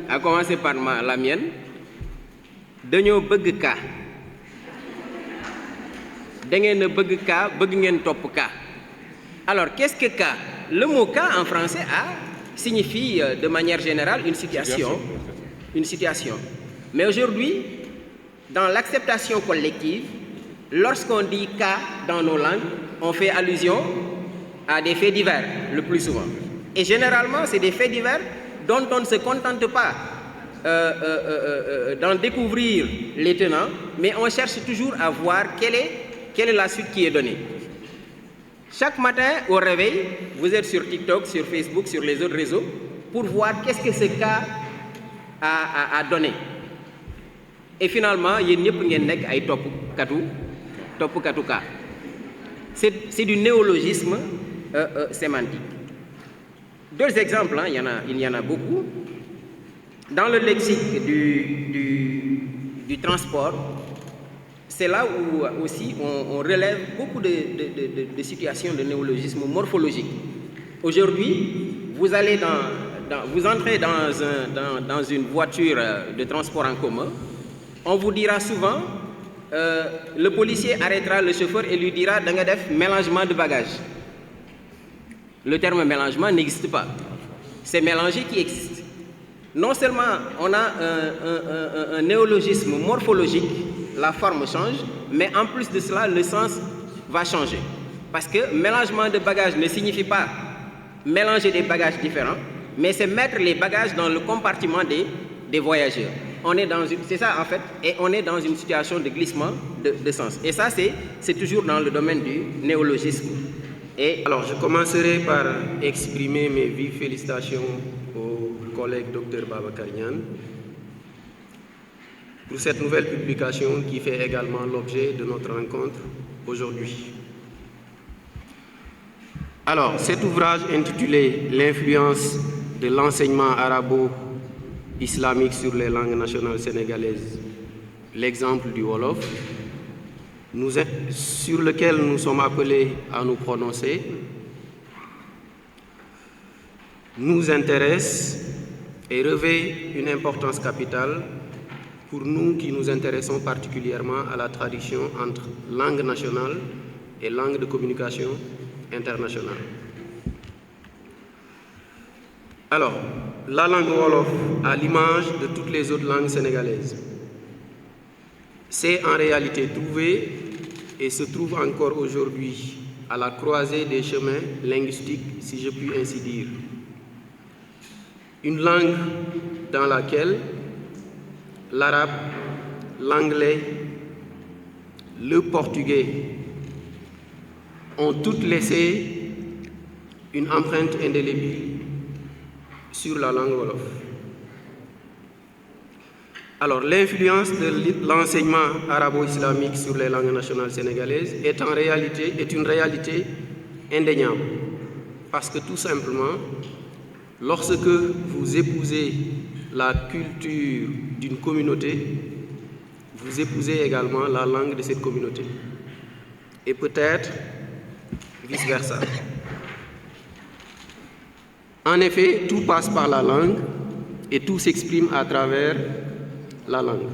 à commencer par la mienne, dañoo bëgg ka. Da ngeen a bëgg ka, bëgg ngeen topp ka. Alors, qu'est-ce que ka? Le mot ka en français signifie de manière générale une situation. Mais aujourd'hui, dans l'acceptation collective, lorsqu'on dit cas dans nos langues, on fait allusion à des faits divers, le plus souvent. Et généralement, c'est des faits divers dont on ne se contente pas d'en découvrir les tenants, mais on cherche toujours à voir quelle est la suite qui est donnée. Chaque matin, au réveil, vous êtes sur TikTok, sur Facebook, sur les autres réseaux, pour voir qu'est-ce que ce cas a donné. Et finalement, il y a top ka. C'est du néologisme sémantique. Deux exemples, hein, il y en a beaucoup. Dans le lexique du transport, c'est là où aussi on relève beaucoup de situations de néologisme morphologique. Aujourd'hui, vous entrez dans une voiture de transport en commun, on vous dira souvent, le policier arrêtera le chauffeur et lui dira da nga def mélangement de bagages. Le terme mélangement n'existe pas. C'est mélanger qui existe. Non seulement on a un néologisme morphologique, la forme change, mais en plus de cela, le sens va changer. Parce que mélangement de bagages ne signifie pas mélanger des bagages différents, mais c'est mettre les bagages dans le compartiment des voyageurs. C'est ça en fait, et on est dans une situation de glissement de sens. Et ça, c'est toujours dans le domaine du néologisme. Et alors, je commencerai par exprimer mes vives félicitations au collègue Dr Babacar Niane pour cette nouvelle publication qui fait également l'objet de notre rencontre aujourd'hui. Alors, cet ouvrage intitulé « L'influence de l'enseignement arabo-islamique sur les langues nationales sénégalaises, l'exemple du Wolof », sur lequel nous sommes appelés à nous prononcer, nous intéresse et revêt une importance capitale pour nous qui nous intéressons particulièrement à la traduction entre langue nationale et langue de communication internationale. Alors, la langue Wolof, à l'image de toutes les autres langues sénégalaises, s'est en réalité trouvée et se trouve encore aujourd'hui à la croisée des chemins linguistiques, si je puis ainsi dire. Une langue dans laquelle l'arabe, l'anglais, le portugais ont toutes laissé une empreinte indélébile sur la langue Wolof. Alors, l'influence de l'enseignement arabo-islamique sur les langues nationales sénégalaises est une réalité indéniable. Parce que tout simplement, lorsque vous épousez la culture d'une communauté, vous épousez également la langue de cette communauté. Et peut-être vice-versa. En effet, tout passe par la langue et tout s'exprime à travers la langue.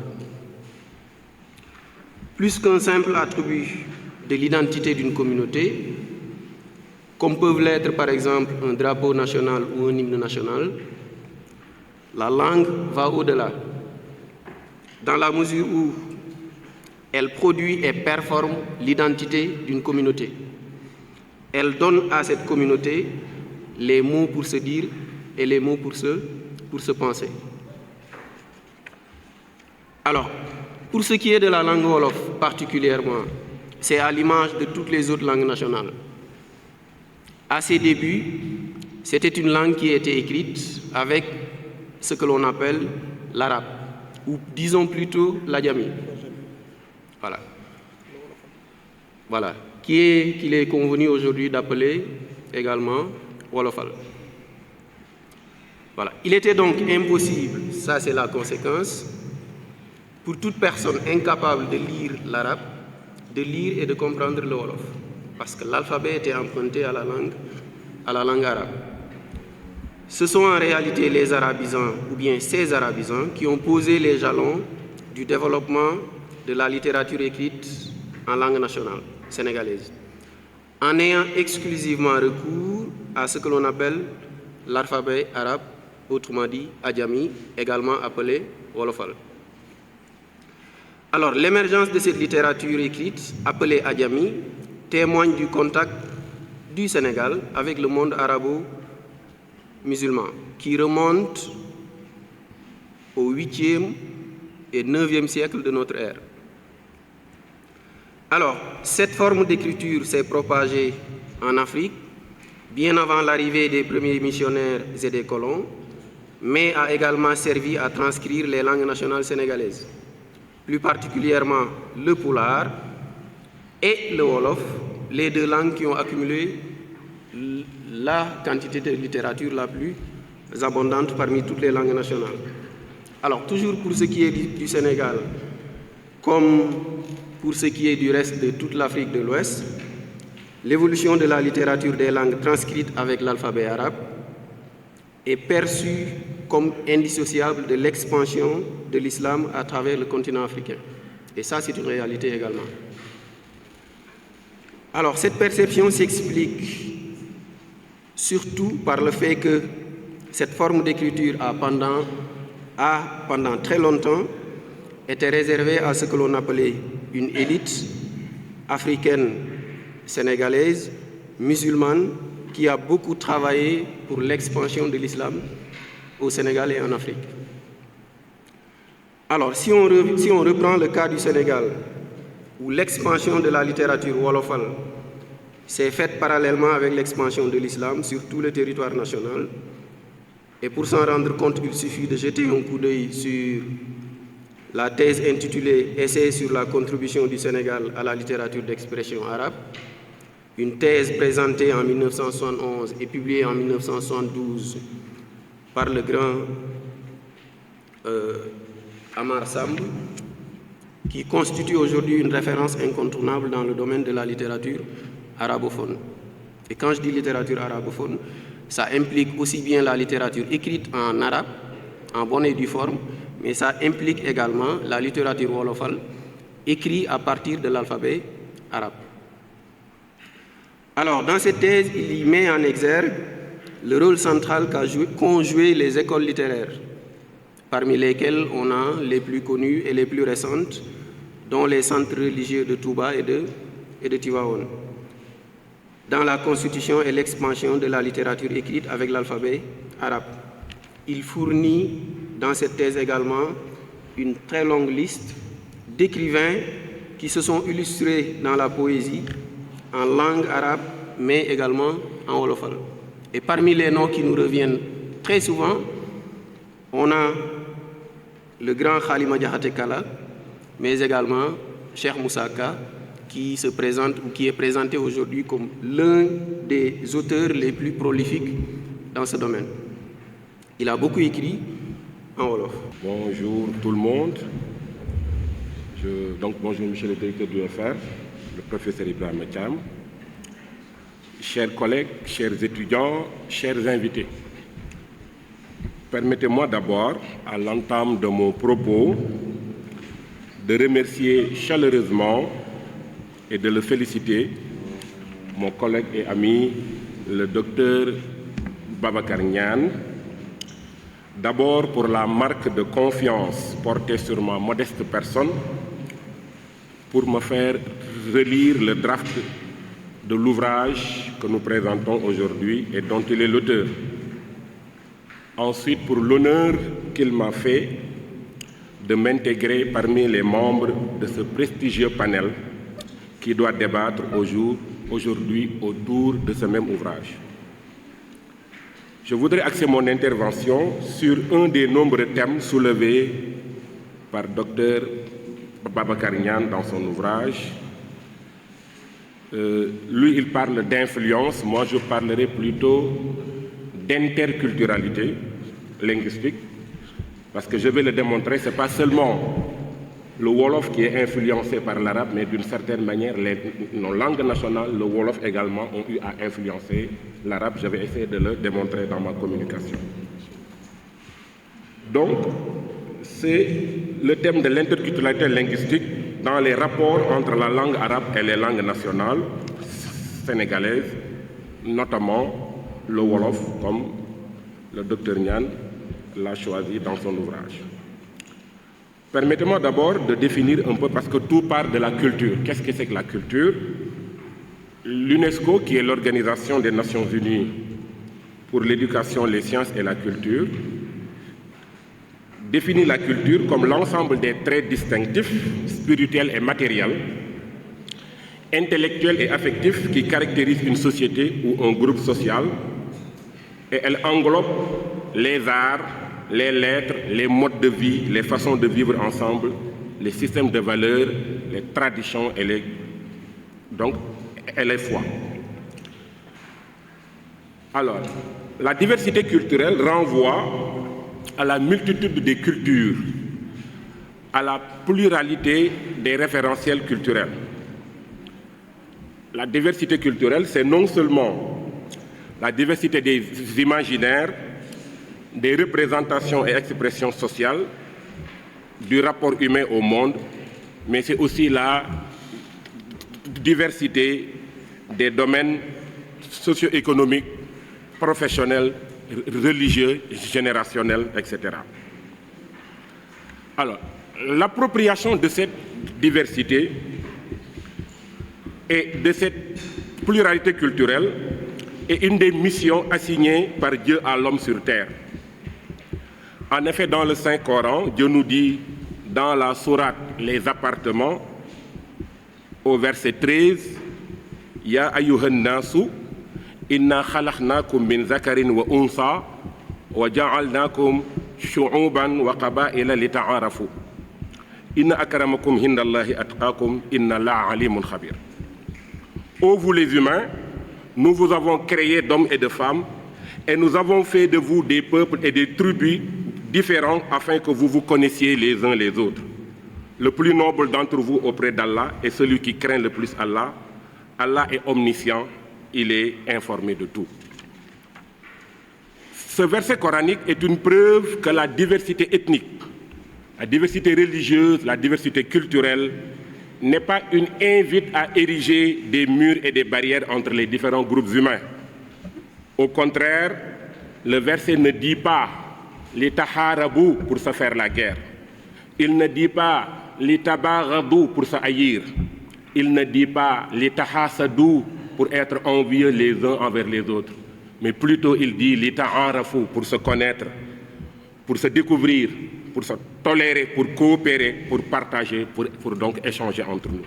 Plus qu'un simple attribut de l'identité d'une communauté, comme peuvent l'être par exemple un drapeau national ou un hymne national, la langue va au-delà, dans la mesure où elle produit et performe l'identité d'une communauté. Elle donne à cette communauté les mots pour se dire et les mots pour se penser. Alors, pour ce qui est de la langue Wolof particulièrement, c'est à l'image de toutes les autres langues nationales. À ses débuts, c'était une langue qui était écrite avec ce que l'on appelle l'arabe, ou disons plutôt l'adjami. Voilà. Qu'il est convenu aujourd'hui d'appeler également Wolofal. Voilà. Il était donc impossible, ça c'est la conséquence, pour toute personne incapable de lire l'arabe, de lire et de comprendre le Wolof, parce que l'alphabet était emprunté à la langue arabe. Ce sont en réalité les arabisants, ou bien ces arabisants, qui ont posé les jalons du développement de la littérature écrite en langue nationale sénégalaise, en ayant exclusivement recours à ce que l'on appelle l'alphabet arabe, autrement dit Adjami, également appelé Wolofal. Alors, l'émergence de cette littérature écrite, appelée Adjami, témoigne du contact du Sénégal avec le monde arabo-musulman, qui remonte au 8e et 9e siècle de notre ère. Alors, cette forme d'écriture s'est propagée en Afrique bien avant l'arrivée des premiers missionnaires et des colons, mais a également servi à transcrire les langues nationales sénégalaises, plus particulièrement le Pulaar et le Wolof, les deux langues qui ont accumulé la quantité de littérature la plus abondante parmi toutes les langues nationales. Alors, toujours pour ce qui est du Sénégal, comme pour ce qui est du reste de toute l'Afrique de l'Ouest, l'évolution de la littérature des langues transcrites avec l'alphabet arabe est perçue comme indissociable de l'expansion de l'islam à travers le continent africain. Et ça, c'est une réalité également. Alors, cette perception s'explique surtout par le fait que cette forme d'écriture a pendant très longtemps été réservée à ce que l'on appelait une élite africaine sénégalaise, musulmane, qui a beaucoup travaillé pour l'expansion de l'islam au Sénégal et en Afrique. Alors, si on reprend le cas du Sénégal, où l'expansion de la littérature wolofale s'est faite parallèlement avec l'expansion de l'islam sur tout le territoire national, et pour s'en rendre compte, il suffit de jeter un coup d'œil sur la thèse intitulée « Essai sur la contribution du Sénégal à la littérature d'expression arabe », une thèse présentée en 1971 et publiée en 1972 par le grand Amar Samb, qui constitue aujourd'hui une référence incontournable dans le domaine de la littérature arabophone. Et quand je dis littérature arabophone, ça implique aussi bien la littérature écrite en arabe, en bonne et due forme, mais ça implique également la littérature wolofale, écrite à partir de l'alphabet arabe. Alors, dans cette thèse, il y met en exergue le rôle central qu'ont joué les écoles littéraires, parmi lesquelles on a les plus connues et les plus récentes, dont les centres religieux de Touba et de Tivaouane, dans la constitution et l'expansion de la littérature écrite avec l'alphabet arabe. Il fournit dans cette thèse également une très longue liste d'écrivains qui se sont illustrés dans la poésie en langue arabe, mais également en wolofal. Et parmi les noms qui nous reviennent très souvent, on a le grand Khalima Diakhaté Kala, mais également Cheikh Moussa Ka, qui se présente ou qui est présenté aujourd'hui comme l'un des auteurs les plus prolifiques dans ce domaine. Il a beaucoup écrit en wolof. Bonjour tout le monde. Bonjour monsieur le directeur du UFR, le professeur Ibrahim Thiam, chers collègues, chers étudiants, chers invités. Permettez-moi d'abord, à l'entame de mon propos, de remercier chaleureusement et de le féliciter, mon collègue et ami, le docteur Babacar Niane, d'abord pour la marque de confiance portée sur ma modeste personne, pour me faire relire le draft de l'ouvrage que nous présentons aujourd'hui et dont il est l'auteur. Ensuite, pour l'honneur qu'il m'a fait de m'intégrer parmi les membres de ce prestigieux panel qui doit débattre aujourd'hui autour de ce même ouvrage. Je voudrais axer mon intervention sur un des nombreux thèmes soulevés par Dr Babacar Niane dans son ouvrage. Lui, il parle d'influence, moi je parlerai plutôt d'interculturalité linguistique, Parce que je vais le démontrer, ce n'est pas seulement le Wolof qui est influencé par l'arabe, mais d'une certaine manière, nos langues nationales, le Wolof également, ont eu à influencer l'arabe. Je vais essayer de le démontrer dans ma communication. Donc, c'est le thème de l'interculturalité linguistique dans les rapports entre la langue arabe et les langues nationales sénégalaises, notamment le Wolof, comme le docteur Niane l'a choisi dans son ouvrage. Permettez-moi d'abord de définir un peu, parce que tout part de la culture. Qu'est-ce que c'est que la culture? L'UNESCO, qui est l'Organisation des Nations Unies pour l'éducation, les sciences et la culture, définit la culture comme l'ensemble des traits distinctifs, spirituels et matériels, intellectuels et affectifs qui caractérisent une société ou un groupe social, et elle englobe les arts, les lettres, les modes de vie, les façons de vivre ensemble, les systèmes de valeurs, les traditions et les foi. Alors, la diversité culturelle renvoie à la multitude des cultures, à la pluralité des référentiels culturels. La diversité culturelle, c'est non seulement la diversité des imaginaires, des représentations et expressions sociales, du rapport humain au monde, mais c'est aussi la diversité des domaines socio-économiques, professionnels, religieux, générationnels, etc. Alors, l'appropriation de cette diversité et de cette pluralité culturelle est une des missions assignées par Dieu à l'homme sur terre. En effet, dans le Saint-Coran, Dieu nous dit dans la sourate Les appartements, au verset 13, « Ya ayyuhan nasu, inna khalaqnakum min zakarin wa unsa, wa ja'alnakum shu'uban wa qaba'ila lita'arafu. Inna akramakum hindallahi atqakum, inna Allaha alimun khabir. » Ô vous les humains, nous vous avons créés d'hommes et de femmes, et nous avons fait de vous des peuples et des tribus différents afin que vous vous connaissiez les uns les autres. Le plus noble d'entre vous auprès d'Allah est celui qui craint le plus Allah. Allah est omniscient, il est informé de tout. Ce verset coranique est une preuve que la diversité ethnique, la diversité religieuse, la diversité culturelle n'est pas une invite à ériger des murs et des barrières entre les différents groupes humains. Au contraire, le verset ne dit pas « li taharabu » pour se faire la guerre. Il ne dit pas « li tabaghadu » pour se haïr. Il ne dit pas « li tahasadu » pour être envieux les uns envers les autres. Mais plutôt il dit « li ta'arafu » pour se connaître, pour se découvrir, pour se tolérer, pour coopérer, pour partager, pour donc échanger entre nous.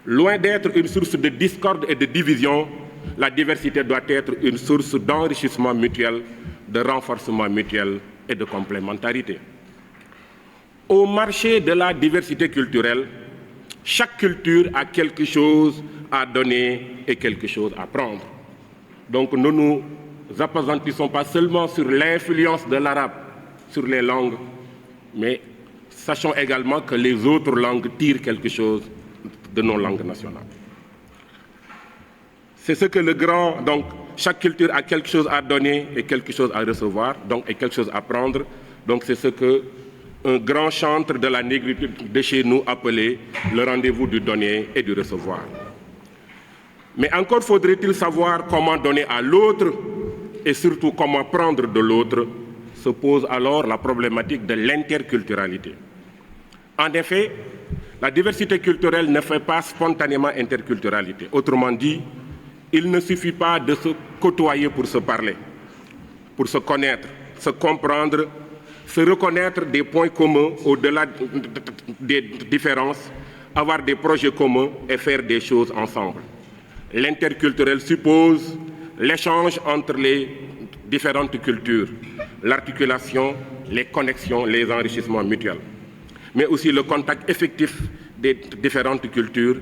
Loin d'être une source de discorde et de division, la diversité doit être une source d'enrichissement mutuel, de renforcement mutuel et de complémentarité. Au marché de la diversité culturelle, chaque culture a quelque chose à donner et quelque chose à prendre. Donc nous ne nous appesantissons pas seulement sur l'influence de l'arabe sur les langues, mais sachons également que les autres langues tirent quelque chose de nos langues nationales. C'est ce que donc chaque culture a quelque chose à donner et quelque chose à recevoir, donc et quelque chose à prendre. Donc c'est ce que un grand chantre de la négritude de chez nous appelait le rendez-vous du donner et du recevoir. Mais encore faudrait-il savoir comment donner à l'autre et surtout comment prendre de l'autre. Se pose alors la problématique de l'interculturalité. En effet, la diversité culturelle ne fait pas spontanément interculturalité. Autrement dit, il ne suffit pas de se côtoyer pour se parler, pour se connaître, se comprendre, se reconnaître des points communs au-delà des différences, avoir des projets communs et faire des choses ensemble. L'interculturel suppose l'échange entre les différentes cultures, l'articulation, les connexions, les enrichissements mutuels, mais aussi le contact effectif des différentes cultures,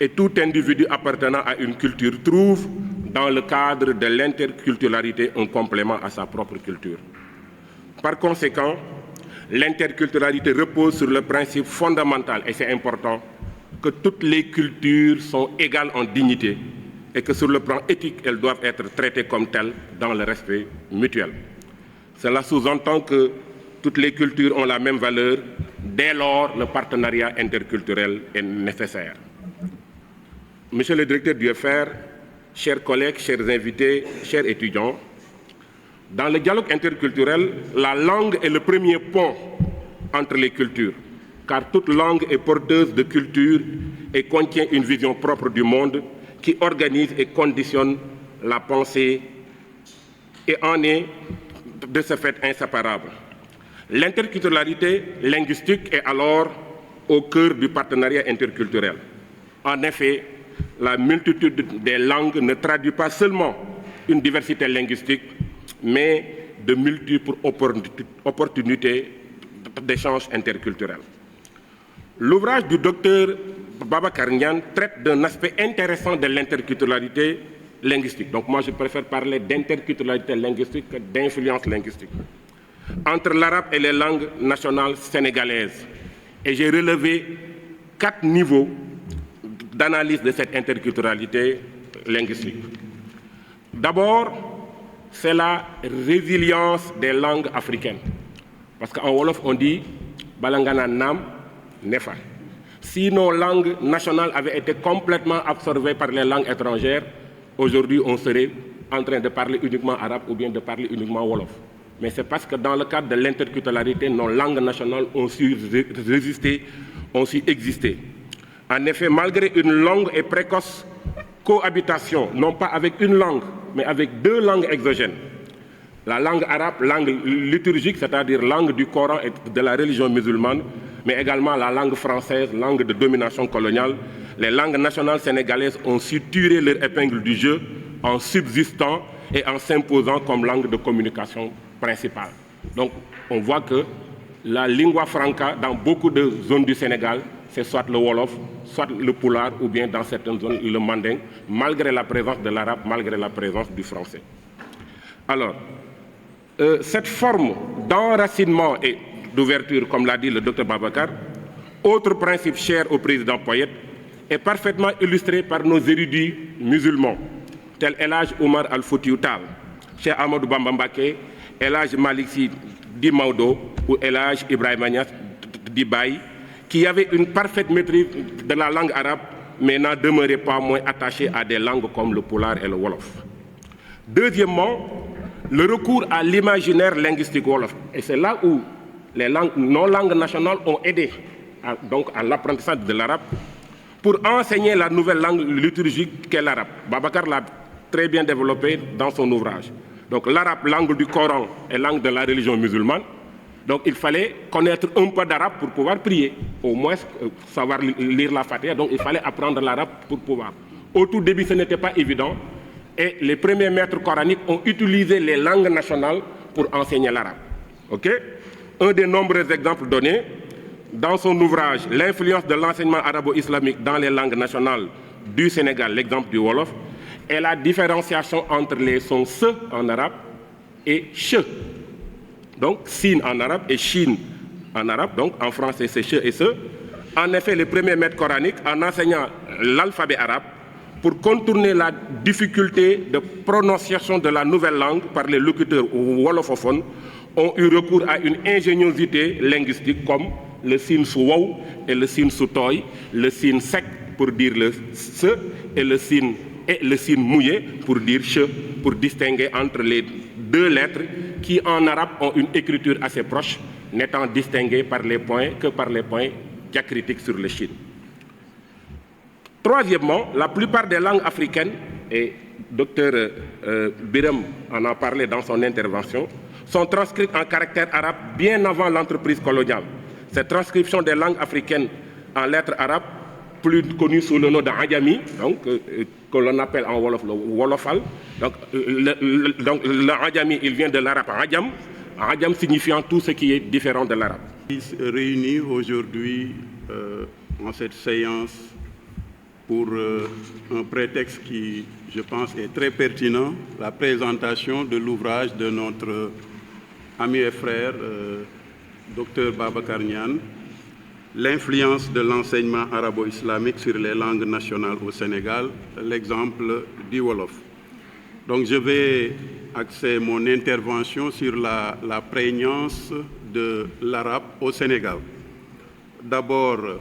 et tout individu appartenant à une culture trouve dans le cadre de l'interculturalité un complément à sa propre culture. Par conséquent, l'interculturalité repose sur le principe fondamental, et c'est important, que toutes les cultures sont égales en dignité et que sur le plan éthique, elles doivent être traitées comme telles dans le respect mutuel. Cela sous-entend que toutes les cultures ont la même valeur, dès lors le partenariat interculturel est nécessaire. Monsieur le directeur du FR, chers collègues, chers invités, chers étudiants, dans le dialogue interculturel, la langue est le premier pont entre les cultures, car toute langue est porteuse de culture et contient une vision propre du monde qui organise et conditionne la pensée et en est de ce fait inséparable. L'interculturalité linguistique est alors au cœur du partenariat interculturel. En effet, la multitude des langues ne traduit pas seulement une diversité linguistique, mais de multiples opportunités d'échanges interculturels. L'ouvrage du docteur Babacar Niane traite d'un aspect intéressant de l'interculturalité linguistique. Donc moi, je préfère parler d'interculturalité linguistique que d'influence linguistique entre l'arabe et les langues nationales sénégalaises. Et j'ai relevé 4 niveaux d'analyse de cette interculturalité linguistique. D'abord, c'est la résilience des langues africaines. Parce qu'en Wolof, on dit « Balangana Nam Nefa ». Si nos langues nationales avaient été complètement absorbées par les langues étrangères, aujourd'hui, on serait en train de parler uniquement arabe ou bien de parler uniquement Wolof. Mais c'est parce que dans le cadre de l'interculturalité, nos langues nationales ont su résister, ont su exister. En effet, malgré une longue et précoce cohabitation, non pas avec une langue, mais avec 2 langues exogènes, la langue arabe, langue liturgique, c'est-à-dire langue du Coran et de la religion musulmane, mais également la langue française, langue de domination coloniale, les langues nationales sénégalaises ont su tirer leur épingle du jeu en subsistant et en s'imposant comme langue de communication principale. Donc, on voit que la lingua franca, dans beaucoup de zones du Sénégal, c'est soit le Wolof, soit le Pulaar, ou bien dans certaines zones, le Manding, malgré la présence de l'arabe, malgré la présence du français. Alors, cette forme d'enracinement et d'ouverture, comme l'a dit le docteur Babacar, autre principe cher au président Poyet, est parfaitement illustré par nos érudits musulmans, tels El Hadj Oumar Al-Foutiou Tall, Cheikh Amadou Bamba Mbacké, El Hadj Malick Sy Di Maodo ou El Hadj Ibrahima Niass Di Baye, qui avaient une parfaite maîtrise de la langue arabe, mais n'en demeuraient pas moins attachés à des langues comme le Pulaar et le Wolof. Deuxièmement, le recours à l'imaginaire linguistique Wolof. Et c'est là où nos langues nationales ont aidé à l'apprentissage de l'arabe pour enseigner la nouvelle langue liturgique qu'est l'arabe. Babacar l'a très bien développé dans son ouvrage. Donc l'arabe, langue du Coran et langue de la religion musulmane. Donc il fallait connaître un peu d'arabe pour pouvoir prier, au moins savoir lire la Fatiha, donc il fallait apprendre l'arabe pour pouvoir. Au tout début, ce n'était pas évident, et les premiers maîtres coraniques ont utilisé les langues nationales pour enseigner l'arabe. Okay? Un des nombreux exemples donnés, dans son ouvrage « L'influence de l'enseignement arabo-islamique dans les langues nationales du Sénégal », l'exemple du Wolof, est la différenciation entre les sons « se » en arabe et « che ». Donc, sin en arabe et shin en arabe, donc en français c'est che et se. En effet, les premiers maîtres coraniques, en enseignant l'alphabet arabe, pour contourner la difficulté de prononciation de la nouvelle langue par les locuteurs wolofophones, ont eu recours à une ingéniosité linguistique comme le sin su wow et le sin su toy, le sin sec pour dire le se et le sin mouillé pour dire che, pour distinguer entre les 2 lettres qui en arabe ont une écriture assez proche, n'étant distinguées que par les points diacritiques sur le shin. Troisièmement, la plupart des langues africaines, et Dr Biram en a parlé dans son intervention, sont transcrites en caractère arabe bien avant l'entreprise coloniale. Cette transcription des langues africaines en lettres arabes, plus connues sous le nom d'Adjami, donc que l'on appelle en Wolof le Wolofal. Donc le Adjami, il vient de l'arabe Adjam, Adjam signifiant tout ce qui est différent de l'arabe. Réunis aujourd'hui en cette séance pour un prétexte qui, je pense, est très pertinent, la présentation de l'ouvrage de notre ami et frère, Dr Babacar Niane, l'influence de l'enseignement arabo-islamique sur les langues nationales au Sénégal, l'exemple du Wolof. Donc je vais axer mon intervention sur la prégnance de l'arabe au Sénégal. D'abord,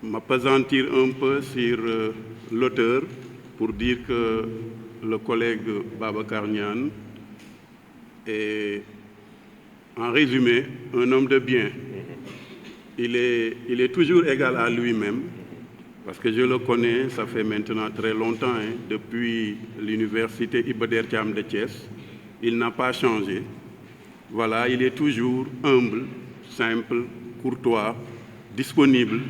m'appesantir un peu sur l'auteur pour dire que le collègue Babacar Niane est, en résumé, un homme de bien. Il est toujours égal à lui-même, parce que je le connais, ça fait maintenant très longtemps, depuis l'université Iba Der Thiam de Thiès. Il n'a pas changé. Voilà, il est toujours humble, simple, courtois, disponible.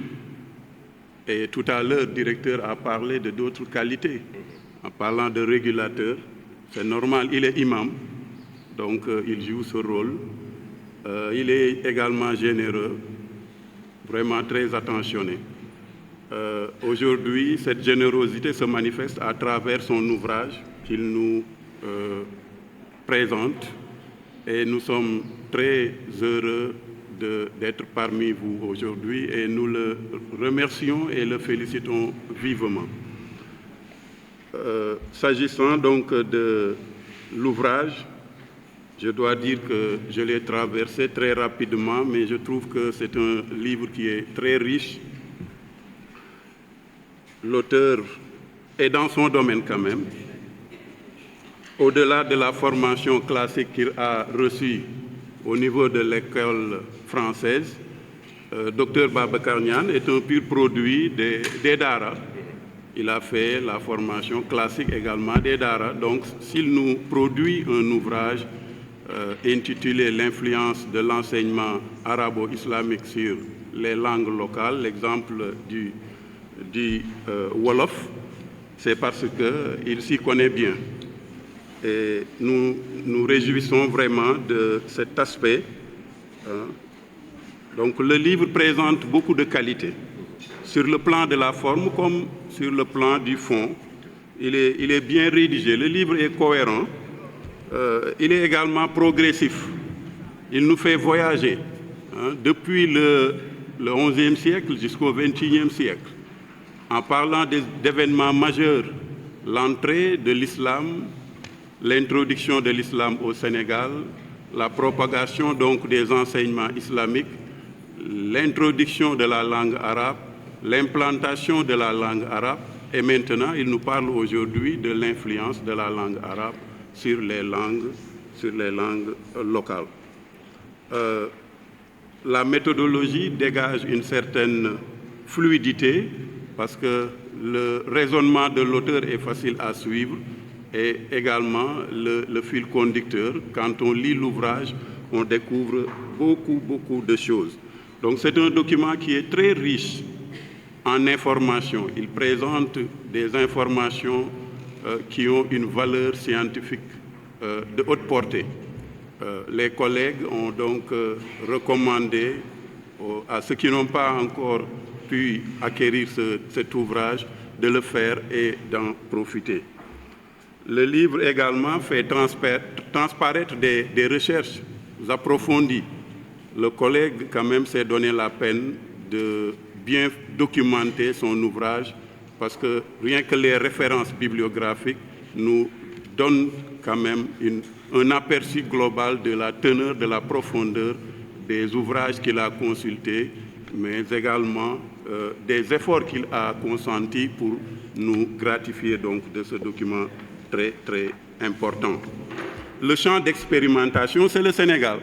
Et tout à l'heure, le directeur a parlé de d'autres qualités. En parlant de régulateur, c'est normal, il est imam, donc il joue ce rôle. Il est également généreux, vraiment très attentionné. Aujourd'hui, cette générosité se manifeste à travers son ouvrage qu'il nous présente et nous sommes très heureux d'être parmi vous aujourd'hui et nous le remercions et le félicitons vivement. S'agissant donc de l'ouvrage, je dois dire que je l'ai traversé très rapidement, mais je trouve que c'est un livre qui est très riche. L'auteur est dans son domaine quand même. Au-delà de la formation classique qu'il a reçue au niveau de l'école française, Dr Babacar Niane est un pur produit des Dara. Il a fait la formation classique également des Dara. Donc, s'il nous produit un ouvrage intitulé « L'influence de l'enseignement arabo-islamique sur les langues locales », l'exemple du Wolof, c'est parce qu'il s'y connaît bien. Et nous nous réjouissons vraiment de cet aspect. Donc le livre présente beaucoup de qualités, sur le plan de la forme comme sur le plan du fond. Il est bien rédigé, le livre est cohérent, il est également progressif. Il nous fait voyager depuis le XIe siècle jusqu'au XXIe siècle, en parlant d'événements majeurs, l'entrée de l'islam, l'introduction de l'islam au Sénégal, la propagation donc des enseignements islamiques, l'introduction de la langue arabe, l'implantation de la langue arabe, et maintenant il nous parle aujourd'hui de l'influence de la langue arabe sur les langues locales. La méthodologie dégage une certaine fluidité parce que le raisonnement de l'auteur est facile à suivre et également le fil conducteur. Quand on lit l'ouvrage, on découvre beaucoup de choses. Donc c'est un document qui est très riche en informations. Il présente des informations qui ont une valeur scientifique de haute portée. Les collègues ont donc recommandé à ceux qui n'ont pas encore pu acquérir cet ouvrage de le faire et d'en profiter. Le livre également fait transparaître des recherches approfondies. Le collègue quand même s'est donné la peine de bien documenter son ouvrage parce que rien que les références bibliographiques nous donnent quand même un aperçu global de la teneur, de la profondeur des ouvrages qu'il a consultés, mais également des efforts qu'il a consentis pour nous gratifier donc de ce document très important. Le champ d'expérimentation, c'est le Sénégal.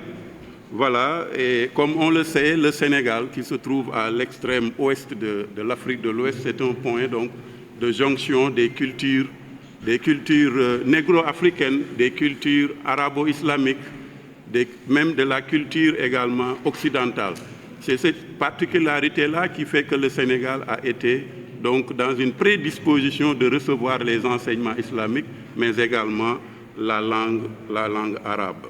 Voilà, et comme on le sait, le Sénégal, qui se trouve à l'extrême ouest de l'Afrique de l'Ouest, c'est un point donc de jonction des cultures négro-africaines, des cultures arabo-islamiques, même de la culture également occidentale. C'est cette particularité-là qui fait que le Sénégal a été donc dans une prédisposition de recevoir les enseignements islamiques, mais également la langue arabe.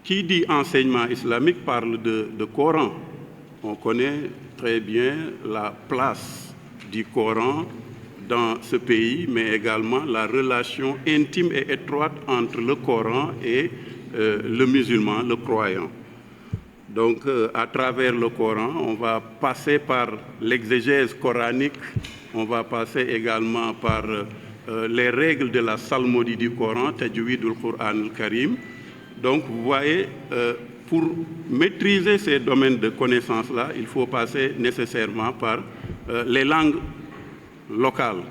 Qui dit enseignement islamique parle de Coran. On connaît très bien la place du Coran dans ce pays, mais également la relation intime et étroite entre le Coran et le musulman, le croyant. Donc, à travers le Coran, on va passer par l'exégèse coranique, on va passer également par les règles de la psalmodie du Coran, Tajwidul Qur'an al-Karim. Donc, vous voyez, pour maîtriser ces domaines de connaissances-là, il faut passer nécessairement par les langues locales,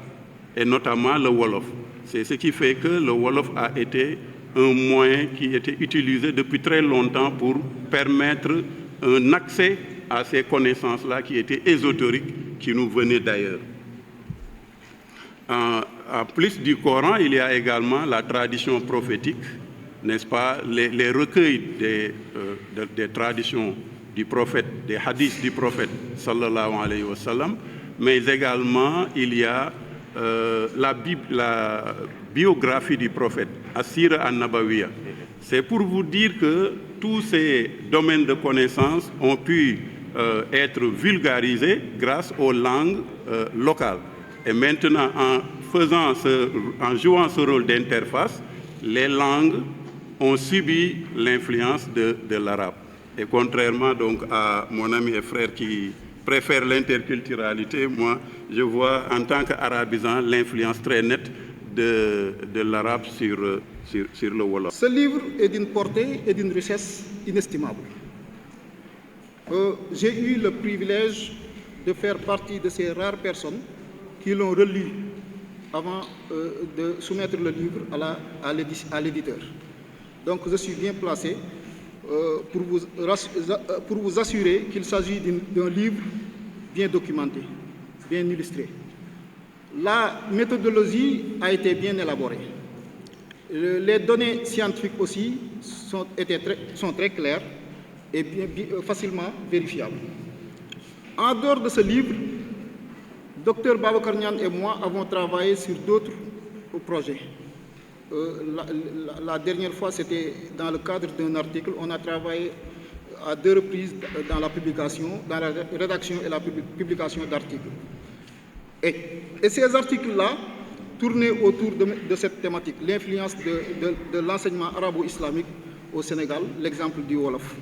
et notamment le Wolof. C'est ce qui fait que le Wolof a été un moyen qui était utilisé depuis très longtemps pour permettre un accès à ces connaissances-là qui étaient ésotériques, qui nous venaient d'ailleurs. En plus du Coran, il y a également la tradition prophétique, n'est-ce pas, les recueils des traditions du prophète, des hadiths du prophète, sallallahu alayhi wa sallam, mais également il y a la biographie du prophète, As-Sira an-Nabawiyya. C'est pour vous dire que tous ces domaines de connaissances ont pu être vulgarisés grâce aux langues locales. Et maintenant, en jouant ce rôle d'interface, les langues ont subi l'influence de l'arabe. Et contrairement donc à mon ami et frère qui préfère l'interculturalité, moi, je vois en tant qu'arabisant l'influence très nette de l'arabe sur le Wolof. Ce livre est d'une portée et d'une richesse inestimables. J'ai eu le privilège de faire partie de ces rares personnes qui l'ont relu avant de soumettre le livre à l'éditeur. Donc je suis bien placé pour vous assurer qu'il s'agit d'un livre bien documenté, bien illustré. La méthodologie a été bien élaborée. Les données scientifiques aussi sont très claires et facilement vérifiables. En dehors de ce livre, Dr Babacar Niane et moi avons travaillé sur d'autres projets. La dernière fois, c'était dans le cadre d'un article. On a travaillé à 2 reprises dans la publication, dans la rédaction et la publication d'articles. Et ces articles-là tournaient autour de cette thématique, l'influence de l'enseignement arabo-islamique au Sénégal, l'exemple du Wolof.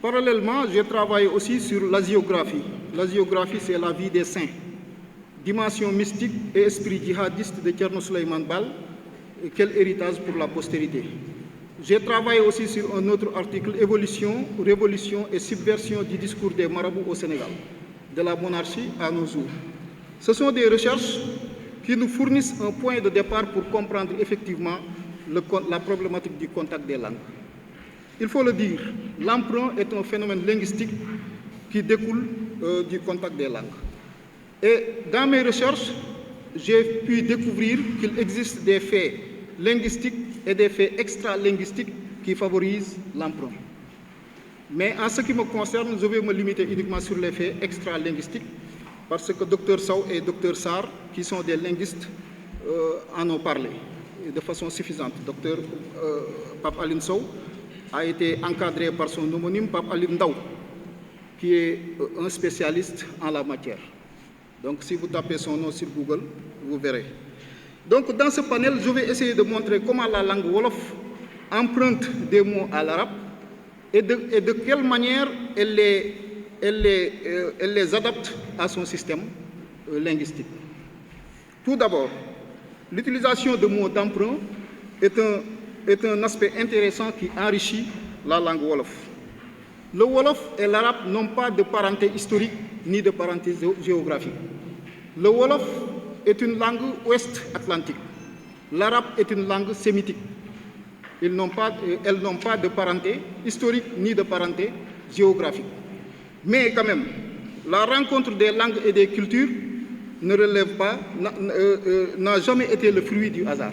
Parallèlement, j'ai travaillé aussi sur l'agiographie. L'agiographie, c'est la vie des saints, dimension mystique et esprit djihadiste de Thierno Souleymane Baal. Quel héritage pour la postérité. J'ai travaillé aussi sur un autre article, Évolution, révolution et subversion du discours des marabouts au Sénégal, de la monarchie à nos jours. Ce sont des recherches qui nous fournissent un point de départ pour comprendre effectivement la problématique du contact des langues. Il faut le dire, l'emprunt est un phénomène linguistique qui découle du contact des langues. Et dans mes recherches, j'ai pu découvrir qu'il existe des faits linguistiques et des faits extra-linguistiques qui favorisent l'emprunt. Mais en ce qui me concerne, je vais me limiter uniquement sur les faits extra-linguistiques parce que Dr Sow et Dr Sarr, qui sont des linguistes, en ont parlé de façon suffisante. Dr Pape Aline Sow a été encadré par son homonyme Pape Aline Ndaw, qui est un spécialiste en la matière. Donc si vous tapez son nom sur Google, vous verrez. Donc dans ce panel, je vais essayer de montrer comment la langue Wolof emprunte des mots à l'arabe et de quelle manière elle les adapte à son système linguistique. Tout d'abord, l'utilisation de mots d'emprunt est un aspect intéressant qui enrichit la langue Wolof. Le Wolof et l'arabe n'ont pas de parenté historique ni de parenté géographique. Le Wolof est une langue ouest-atlantique. L'arabe est une langue sémitique. Elles n'ont pas de parenté historique ni de parenté géographique. Mais quand même, la rencontre des langues et des cultures n'a jamais été le fruit du hasard.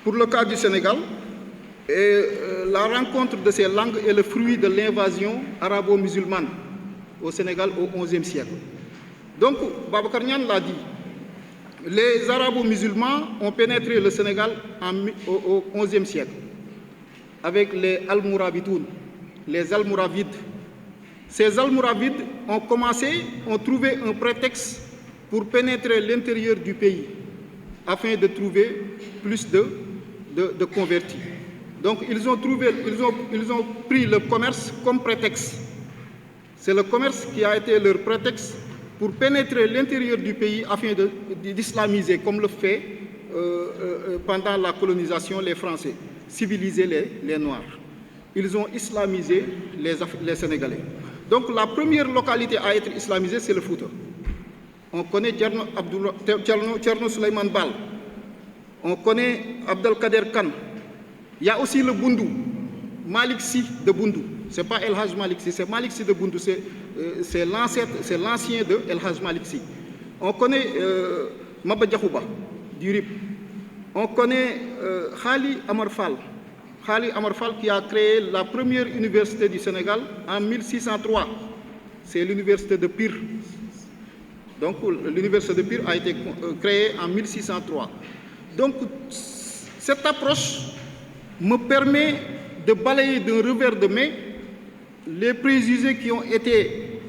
Pour le cas du Sénégal, la rencontre de ces langues est le fruit de l'invasion arabo-musulmane au Sénégal au XIe siècle. Donc, Babacar Niane l'a dit, les arabo-musulmans ont pénétré le Sénégal au XIe siècle avec les Almourabitoun, les Almouravides. Ces Almouravides ont trouvé un prétexte pour pénétrer l'intérieur du pays afin de trouver plus de convertis. Donc ils ont pris le commerce comme prétexte. C'est le commerce qui a été leur prétexte pour pénétrer l'intérieur du pays afin d'islamiser, comme le fait pendant la colonisation les Français, civiliser les Noirs. Ils ont islamisé les Sénégalais. Donc la première localité à être islamisée, c'est le Fouta. On connaît Thierno Souleymane Baal, on connaît Abdelkader Khan. Il y a aussi le Bundu, Malik Sy de Bundu. Ce n'est pas El Haj Malik Sy, c'est Malik Sy de Bundu, c'est l'ancien de El Haj Malik Sy. On connaît Maba Diakhouba du RIP. On connaît Khali Amar Fall. Khali Amar Fall qui a créé la première université du Sénégal en 1603. C'est l'université de Pire. Donc l'université de Pire a été créée en 1603. Donc cette approche me permet de balayer d'un revers de main les préjugés qui ont été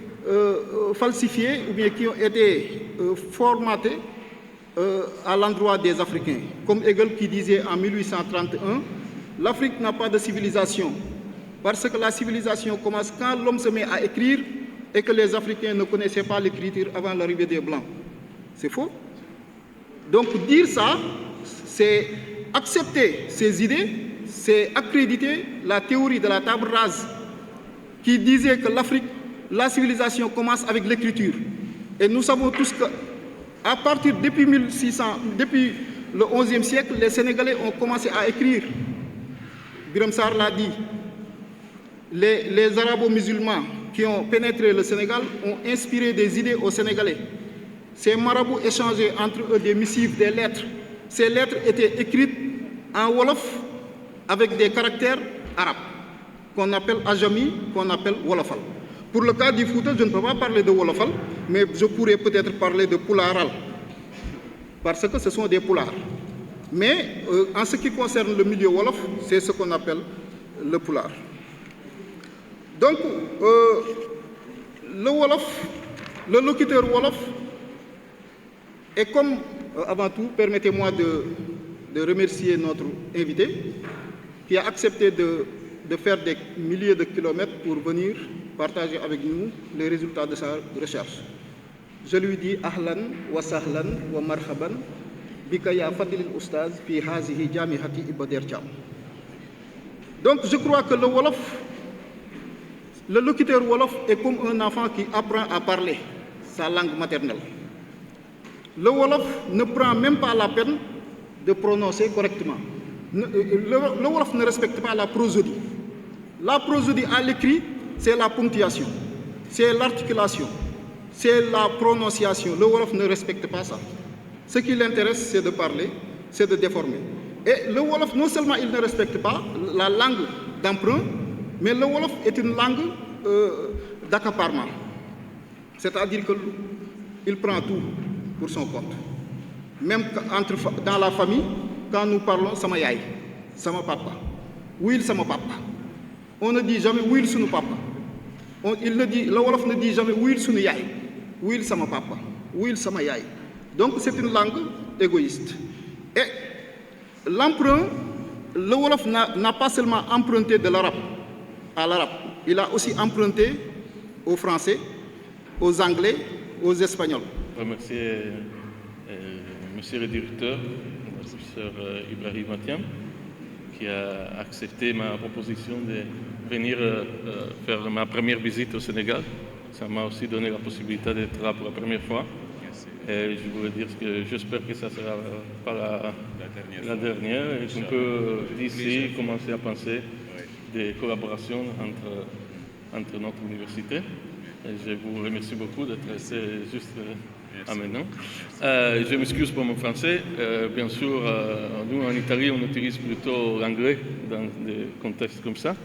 falsifiés ou bien qui ont été formatés à l'endroit des Africains. Comme Hegel qui disait en 1831, l'Afrique n'a pas de civilisation, parce que la civilisation commence quand l'homme se met à écrire et que les Africains ne connaissaient pas l'écriture avant l'arrivée des Blancs. C'est faux. Donc dire ça, c'est accepter ces idées, c'est accréditer la théorie de la table rase qui disait que l'Afrique, la civilisation commence avec l'écriture. Et nous savons tous qu'à partir depuis le XIe siècle, les Sénégalais ont commencé à écrire. Biram Sarr l'a dit. Les arabo-musulmans qui ont pénétré le Sénégal ont inspiré des idées aux Sénégalais. Ces marabouts échangeaient entre eux des missives, des lettres. Ces lettres étaient écrites en Wolof avec des caractères arabes, qu'on appelle Ajami, qu'on appelle Wolofal. Pour le cas du Fouta, je ne peux pas parler de Wolofal, mais je pourrais peut-être parler de Poularal, parce que ce sont des Poulards. Mais en ce qui concerne le milieu Wolof, c'est ce qu'on appelle le Poulard. Donc, le Wolof, le locuteur Wolof, est comme, avant tout, permettez-moi de remercier notre invité qui a accepté de faire des milliers de kilomètres pour venir partager avec nous les résultats de sa recherche. Je lui dis Ahlan wa sahlan wa marhaban bika ya fadil al-oustaz fi hazihi jamihati Iba Der Thiam. Donc je crois que le Wolof, le locuteur Wolof est comme un enfant qui apprend à parler sa langue maternelle. Le Wolof ne prend même pas la peine de prononcer correctement. Le Wolof ne respecte pas la prosodie. La prosodie à l'écrit, c'est la ponctuation, c'est l'articulation, c'est la prononciation. Le Wolof ne respecte pas ça. Ce qui l'intéresse, c'est de parler, c'est de déformer. Et le Wolof, non seulement il ne respecte pas la langue d'emprunt, mais le Wolof est une langue d'accaparement. C'est-à-dire qu'il prend tout pour son compte. Même dans la famille, quand nous parlons sama yaay, sama papa, wuyil sama papa, on ne dit jamais wuyil sunu papa. Le Wolof ne dit jamais wuyil sunu yaay, wuyil sama papa, wuyil sama yaay. Donc c'est une langue égoïste. Et l'emprunt, le Wolof n'a pas seulement emprunté de l'arabe à l'arabe, il a aussi emprunté aux Français, aux Anglais, aux Espagnols. Je remercie monsieur le directeur, le professeur Ibrahim Thiam, qui a accepté ma proposition de venir faire ma première visite au Sénégal. Ça m'a aussi donné la possibilité d'être là pour la première fois. Et je voulais dire que j'espère que ça ne sera pas la dernière et qu'on peut d'ici commencer à penser des collaborations entre notre université. Et je vous remercie beaucoup d'être resté juste à maintenant. Je m'excuse pour mon français. Bien sûr, nous en Italie, on utilise plutôt l'anglais dans des contextes comme ça.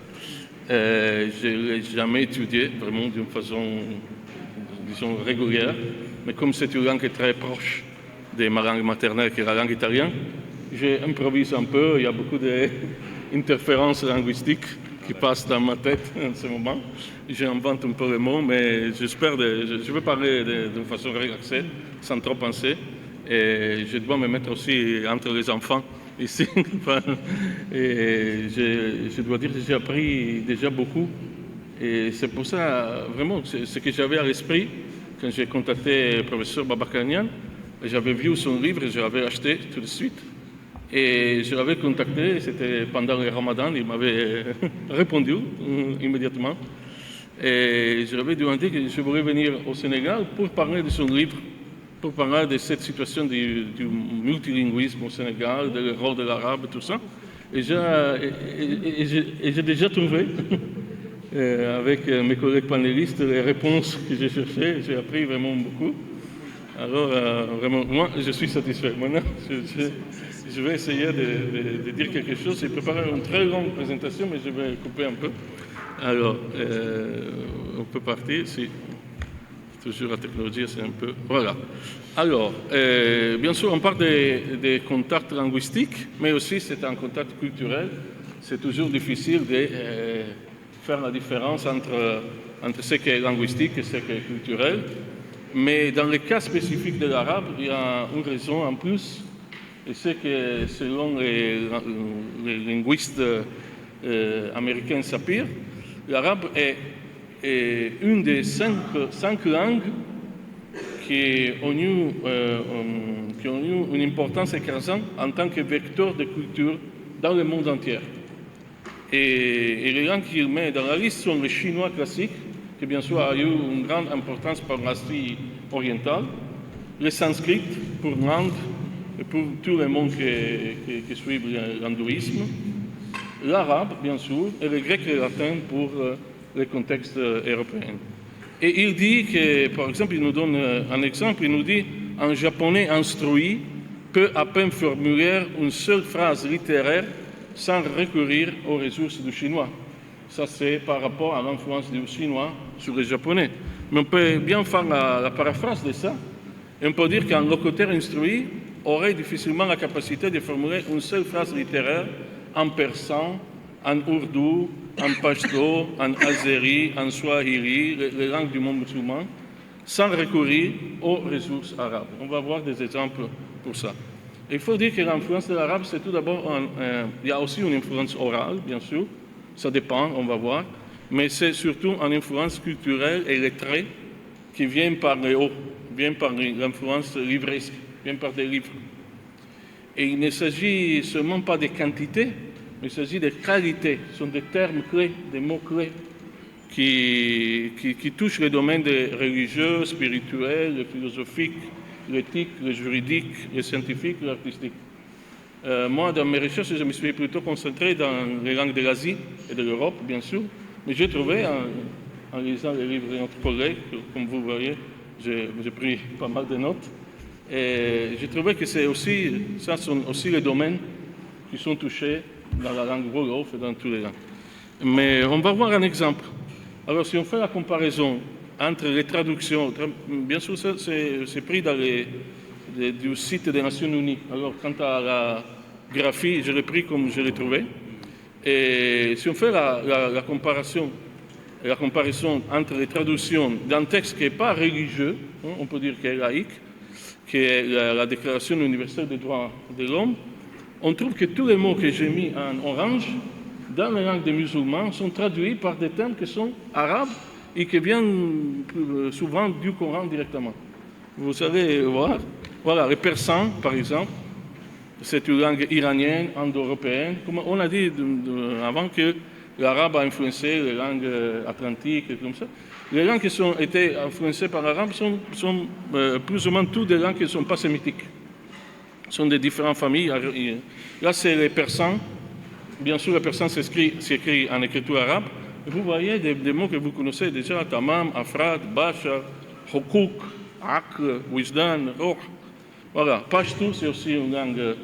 Je ne l'ai jamais étudié vraiment d'une façon, disons, régulière. Mais comme c'est une langue très proche de ma langue maternelle, qui est la langue italienne, j'improvise un peu. Il y a beaucoup d'interférences linguistiques qui passe dans ma tête en ce moment. J'invente un peu les mots, mais j'espère, je veux parler d'une façon relaxée, sans trop penser. Et je dois me mettre aussi entre les enfants ici. Et je dois dire que j'ai appris déjà beaucoup. Et c'est pour ça, vraiment, ce que j'avais à l'esprit quand j'ai contacté le professeur Babakarian. J'avais vu son livre, je l'avais acheté tout de suite. Et je l'avais contacté, c'était pendant le Ramadan, il m'avait répondu immédiatement. Et je lui avais demandé que je voulais venir au Sénégal pour parler de son livre, pour parler de cette situation du multilinguisme au Sénégal, de l'erreur de l'arabe, tout ça. Et j'ai déjà trouvé, avec mes collègues panélistes, les réponses que j'ai cherchées. J'ai appris vraiment beaucoup. Alors, vraiment, moi, je suis satisfait. Maintenant, je vais essayer de dire quelque chose. J'ai préparé une très longue présentation, mais je vais couper un peu. Alors, on peut partir. Si. Toujours la technologie, c'est un peu... Voilà. Alors, bien sûr, on parle des contacts linguistiques, mais aussi c'est un contact culturel. C'est toujours difficile de faire la différence entre ce qui est linguistique et ce qui est culturel. Mais dans le cas spécifique de l'arabe, il y a une raison en plus, et c'est que selon les linguistes américains Sapir, l'arabe est une des cinq langues qui ont eu une importance écrasante en tant que vecteur de culture dans le monde entier. Et les langues qu'il met dans la liste sont le chinois classique, qui bien sûr a eu une grande importance pour l'Asie orientale, le sanskrit pour l'Inde et pour tout le monde qui suit l'hindouisme, l'arabe bien sûr, et le grec et le latin pour le contexte européen. Et il dit que, par exemple, il nous donne un exemple, il nous dit « Un japonais instruit peut à peine formuler une seule phrase littéraire sans recourir aux ressources du chinois ». Ça, c'est par rapport à l'influence du chinois sur les japonais. Mais on peut bien faire la paraphrase de ça. Et on peut dire qu'un locuteur instruit aurait difficilement la capacité de formuler une seule phrase littéraire en persan, en ourdou, en pashto, en azéri, en swahili, les langues du monde musulman, sans recourir aux ressources arabes. On va voir des exemples pour ça. Il faut dire que l'influence de l'arabe, c'est tout d'abord, il y a aussi une influence orale, bien sûr, ça dépend, on va voir, mais c'est surtout une influence culturelle et lettrée qui vient par le haut, vient par l'influence livresque, vient par des livres. Et il ne s'agit seulement pas de quantité, mais il s'agit de qualité. Ce sont des termes clés, des mots clés qui touchent les domaines religieux, spirituels, le philosophique, l'éthique, le juridique, le scientifique, l'artistique. Moi, dans mes recherches, je me suis plutôt concentré dans les langues de l'Asie et de l'Europe, bien sûr, mais j'ai trouvé, en lisant les livres de notre collègue, comme vous voyez, j'ai pris pas mal de notes, et j'ai trouvé que ça sont aussi les domaines qui sont touchés dans la langue wolof et dans toutes les langues. Mais on va voir un exemple. Alors, si on fait la comparaison entre les traductions, bien sûr, c'est pris dans du site des Nations Unies. Alors, quant à la graphie, je l'ai pris comme je l'ai trouvé. Et si on fait la comparaison entre les traductions d'un texte qui n'est pas religieux, on peut dire qu'il est laïque, qui est la Déclaration universelle des droits de l'homme, on trouve que tous les mots que j'ai mis en orange, dans la langue des musulmans, sont traduits par des termes qui sont arabes et qui viennent souvent du Coran directement. Vous allez voir, voilà, le persan, par exemple, c'est une langue iranienne, indo-européenne. Comme on a dit avant que l'arabe a influencé les langues atlantiques et comme ça. Les langues qui ont été influencées par l'arabe sont plus ou moins toutes des langues qui ne sont pas sémitiques. Ce sont des différentes familles. Là, c'est les persans. Bien sûr, le persan s'écrit en écriture arabe. Vous voyez des mots que vous connaissez déjà, tamam, afrad, bashar, hukuk, aql, wijdan, ruh. Voilà, pashto, c'est aussi une langue.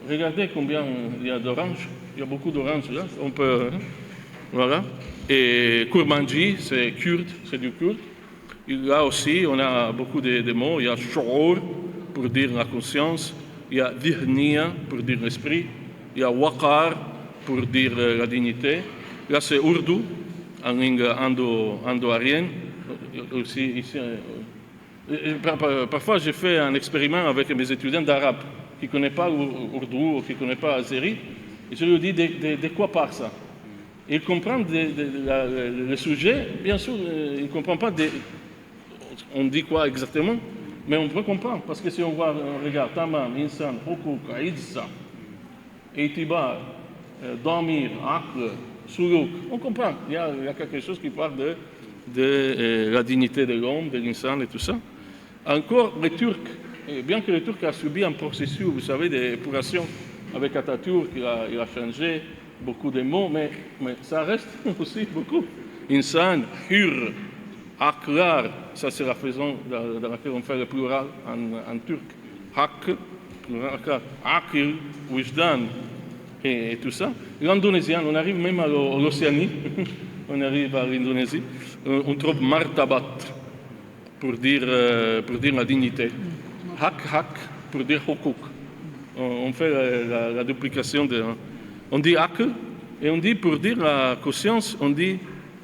Regardez combien il y a d'oranges. Il y a beaucoup d'oranges là. On peut. Voilà. Et kurmanji, c'est kurde, c'est du kurde. Là aussi, on a beaucoup de mots. Il y a shu'ur pour dire la conscience. Il y a dhihniya pour dire l'esprit. Il y a waqar pour dire la dignité. Là, c'est Urdu, en langue indo-arienne. Aussi, ici, parfois, j'ai fait un expériment avec mes étudiants d'arabe qui ne connaissent pas Urdu ou qui ne connaissent pas Azeri. Et je leur dis de quoi part ça. Ils comprennent le sujet, bien sûr, ils ne comprennent pas on dit quoi exactement, mais on peut comprendre, parce que si on regarde Tamam, Insan, Hukuk, Aïdza, Itibar, Dormir, Akl, Suluk, on comprend. Il y a quelque chose qui parle de la dignité de l'homme, de l'insan et tout ça. Encore, les Turcs, bien que les Turcs a subi un processus, vous savez, d'épuration avec Atatürk, il a changé beaucoup de mots, mais ça reste aussi beaucoup. Insan, Hur, Aklar, ça c'est la façon dans laquelle on fait le plural en turc. Hak, Akil, Wijdan et tout ça. L'indonésien, on arrive même à l'Océanie, on arrive à l'Indonésie, on trouve martabat pour dire la dignité. Hak pour dire hukuk. On fait la duplication on dit hak et on dit pour dire la conscience, on dit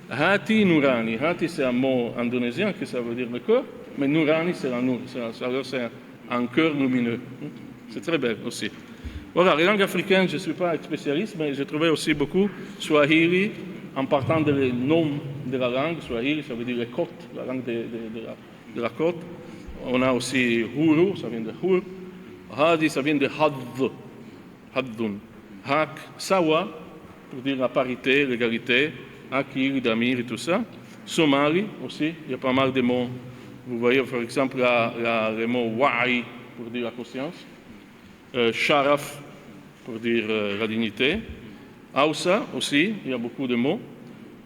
Hati Nurani. Hati, c'est un mot indonésien qui ça veut dire le cœur, mais Nurani, c'est la nur. Alors, c'est un cœur lumineux. C'est très belle aussi. Voilà, les langues africaines, je ne suis pas spécialiste, mais j'ai trouvé aussi beaucoup Swahili, en partant des noms de la langue. Swahili, ça veut dire les côtes, la langue de la côte. On a aussi Huru, ça vient de Hur. Hadi, ça vient de Haddun. Hak, Sawa, pour dire la parité, l'égalité. Akil, Damir et tout ça. Somali aussi, il y a pas mal de mots. Vous voyez, par exemple, le mot Wa'i pour dire la conscience. Sharaf pour dire la dignité. Hausa aussi, il y a beaucoup de mots.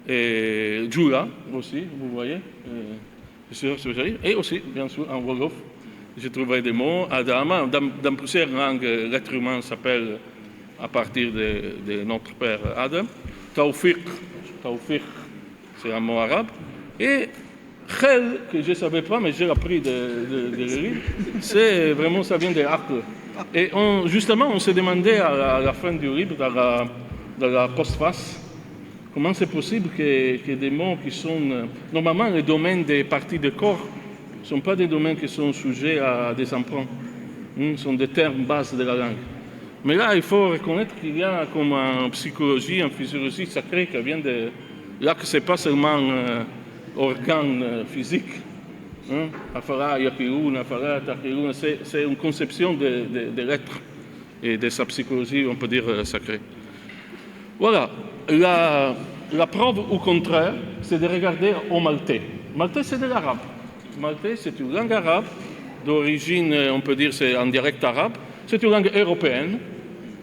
Et Jula aussi, vous voyez. Et aussi, bien sûr, en Wolof, j'ai trouvé des mots. Adama, dans plusieurs langues, l'être humain s'appelle à partir de notre père Adam. Tawfiq, c'est un mot arabe. Et Khel, que je ne savais pas, mais j'ai appris de le lire, c'est vraiment, ça vient de Akl. Et justement, on s'est demandé à la fin du livre, dans la postface, comment c'est possible que des mots qui sont... Normalement, les domaines des parties du corps ne sont pas des domaines qui sont sujets à des emprunts. Ce sont des termes bases de la langue. Mais là, il faut reconnaître qu'il y a comme en psychologie, en physiologie sacrée qui vient de... Là, que ce n'est pas seulement un organe physique. Afara, Yakirun, Afara, Takirun, c'est une conception de l'être et de sa psychologie, on peut dire, sacrée. Voilà. La preuve au contraire, c'est de regarder au maltais. Maltais, c'est de l'arabe. Maltais, c'est une langue arabe, d'origine, on peut dire, c'est un dialecte arabe. C'est une langue européenne.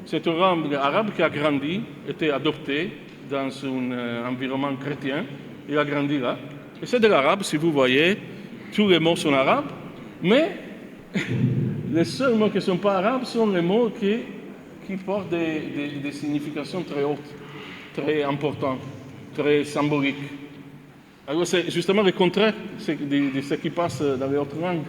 C'est une langue arabe qui a grandi, été adoptée dans un environnement chrétien. Il a grandi là. Et c'est de l'arabe, si vous voyez, tous les mots sont arabes, mais les seuls mots qui ne sont pas arabes sont les mots qui portent des significations très hautes, très importantes, très symboliques. Alors c'est justement le contraire de ce qui passe dans les autres langues.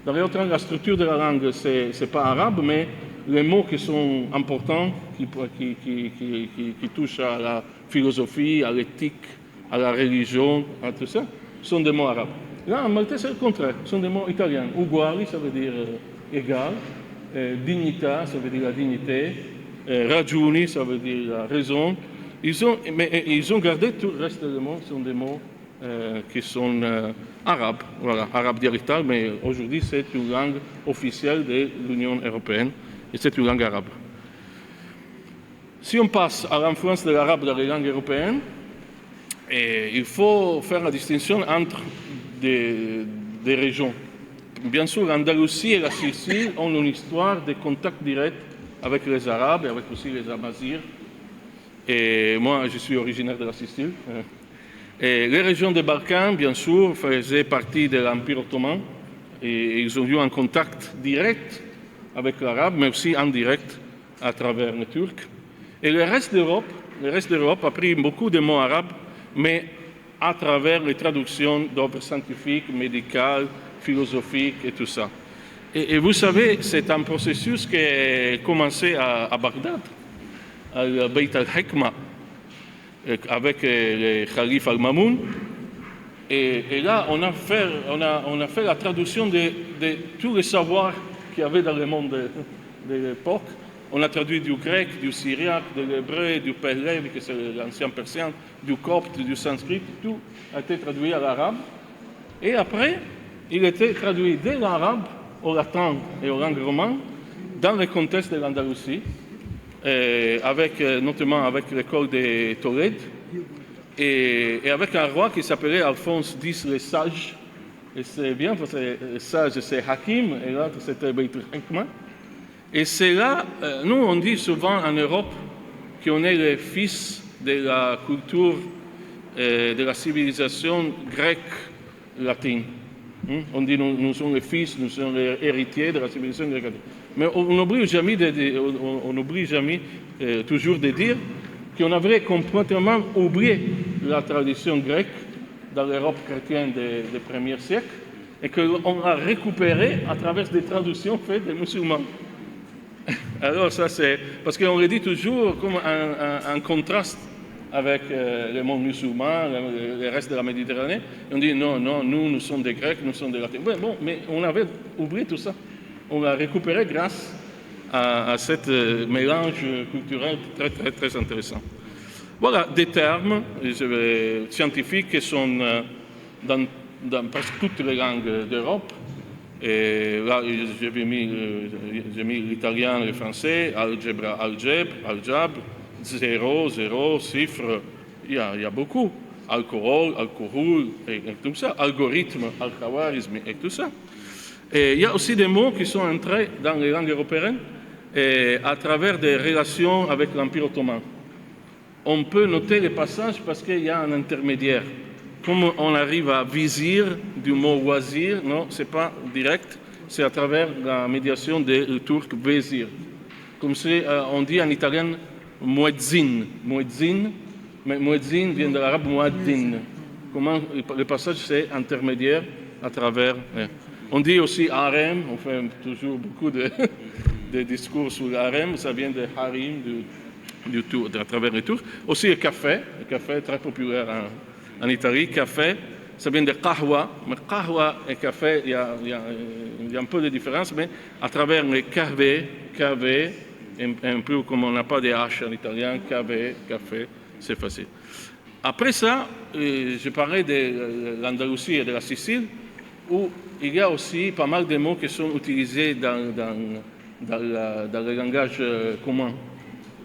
Dans les autres langues, la structure de la langue, ce n'est pas arabe, mais les mots qui sont importants, qui touchent à la philosophie, à l'éthique, à la religion, à tout ça, sont des mots arabes. Là, en maltais, c'est le contraire. Ce sont des mots italiens. Uguali, ça veut dire égal. Dignita, ça veut dire la dignité. Ragioni, ça veut dire la raison. Mais ils ont gardé tout le reste des mots, ce sont des mots qui sont arabes. Voilà, arabe dialectal, mais aujourd'hui, c'est une langue officielle de l'Union européenne et c'est une langue arabe. Si on passe à l'influence de l'arabe dans les langues européennes, il faut faire la distinction entre des régions. Bien sûr, l'Andalousie et la Sicile ont une histoire de contact direct avec les Arabes et avec aussi les Amazirs. Et moi, je suis originaire de la Sicile. Et les régions des Balkans, bien sûr, faisaient partie de l'Empire ottoman. Et ils ont eu un contact direct avec l'arabe, mais aussi indirect à travers les Turcs. Et le reste d'Europe a pris beaucoup de mots arabes, mais à travers les traductions d'œuvres scientifiques, médicales, philosophiques et tout ça. Et vous savez, c'est un processus qui a commencé à Bagdad, à Beit al-Hikma. avec le calife Al-Mamoun. Et là, on a fait la traduction de tous les savoirs qu'il y avait dans le monde de l'époque. On a traduit du grec, du syriaque, de l'hébreu, du pehlev, que c'est l'ancien persan, du copte, du sanskrit. Tout a été traduit à l'arabe. Et après, il était traduit de l'arabe au latin et aux langues romanes dans le contexte de l'Andalousie, notamment avec l'école de Tolède, et avec un roi qui s'appelait Alphonse X le Sage. Et c'est bien parce que le sage, c'est Hakim, et là, c'était Beit Hikma. Et c'est là, nous, on dit souvent en Europe qu'on est les fils de la culture, de la civilisation grecque-latine. On dit nous sommes les fils, nous sommes les héritiers de la civilisation grecque. Mais on n'oublie jamais, toujours de dire qu'on avait complètement oublié la tradition grecque dans l'Europe chrétienne des premiers siècles et qu'on a récupéré à travers des traductions faites des musulmans. Alors ça c'est... Parce qu'on le dit toujours comme un contraste avec le monde musulman, le reste de la Méditerranée. Et on dit non, nous sommes des Grecs, nous sommes des Latins. Bon, mais on avait oublié tout ça. On l'a récupéré grâce à ce mélange culturel très, très, très intéressant. Voilà des termes scientifiques qui sont dans presque toutes les langues d'Europe. Et là, j'ai mis l'italien et le français, algèbre, zéro, chiffre, il y a beaucoup. Alcool, et tout ça, algorithme, algorithme et tout ça. Et il y a aussi des mots qui sont entrés dans les langues européennes à travers des relations avec l'Empire ottoman. On peut noter les passages parce qu'il y a un intermédiaire. Comme on arrive à vizir du mot wazir, non, ce n'est pas direct, c'est à travers la médiation du turc vezir. Comme on dit en italien muezzin, mais muezzin vient de l'arabe muaddin. Comment le passage c'est intermédiaire à travers. On dit aussi harem, on fait toujours beaucoup de discours sur l'harem, ça vient de harim, à travers les Turcs. Aussi le café est très populaire en Italie. Café, ça vient de qahwa, mais qahwa et café, il y a un peu de différence, mais à travers les café, un peu comme on n'a pas de H en italien, café, c'est facile. Après ça, je parlais de l'Andalousie et de la Sicile, où il y a aussi pas mal de mots qui sont utilisés dans le langage commun.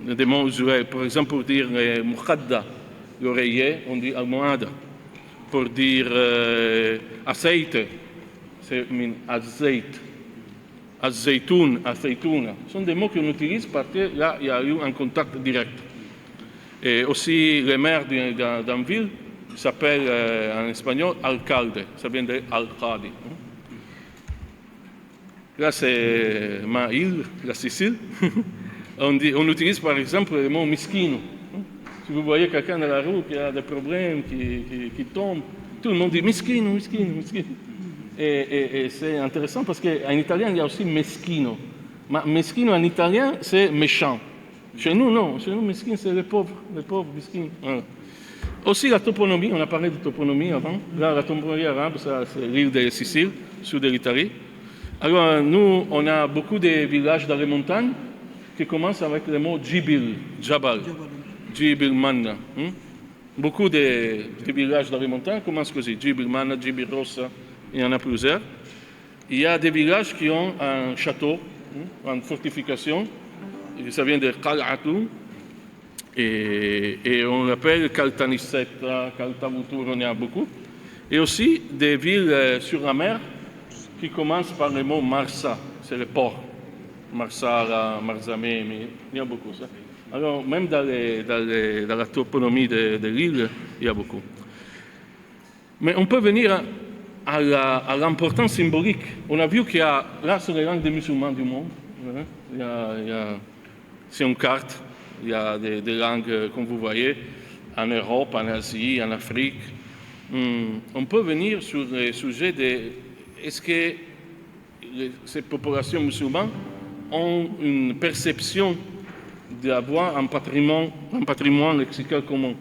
Des mots usuels. Par exemple, pour dire mukhadda, l'oreiller, on dit almohada. Pour dire aceite, c'est min azeit. Azeitoun, aceituna. Ce sont des mots qu'on utilise parce que là, il y a eu un contact direct. Et aussi, le maire d'une ville s'appelle en espagnol alcalde. Ça vient de alcalde. Là, c'est ma île, la Sicile. On utilise par exemple le mot miskino. Si vous voyez quelqu'un dans la rue qui a des problèmes, qui tombe, tout le monde dit miskino. Et c'est intéressant parce qu'en italien, il y a aussi meschino. Mais meschino en italien, c'est méchant. Chez nous, non. Chez nous, meschino, c'est les pauvres meschino. Voilà. Aussi la toponymie, on a parlé de toponymie avant. Là, la toponymie arabe, c'est l'île de Sicile, sud de l'Italie. Alors, nous, on a beaucoup de villages dans les montagnes qui commencent avec le mot Djibil, Jabal, Djibil Manna. Beaucoup de villages dans les montagnes commencent comme ça, Djibil Manna, Djibil Rossa, il y en a plusieurs. Il y a des villages qui ont un château, une fortification, ça vient de Qal'atu, et on l'appelle Caltanissetta, Caltavutur, on y a beaucoup. Et aussi des villes sur la mer qui commencent par le mot Marsa, c'est le port. Marsala, Marzamé, mais il y a beaucoup ça. Alors, même dans la toponymie de l'île, il y a beaucoup. Mais on peut venir à l'importance symbolique. On a vu qu'il y a, là, sur les langues des musulmans du monde, c'est une carte, il y a des langues, comme vous voyez, en Europe, en Asie, en Afrique. On peut venir sur le sujet de est-ce que ces populations musulmanes ont une perception d'avoir un patrimoine lexical commun.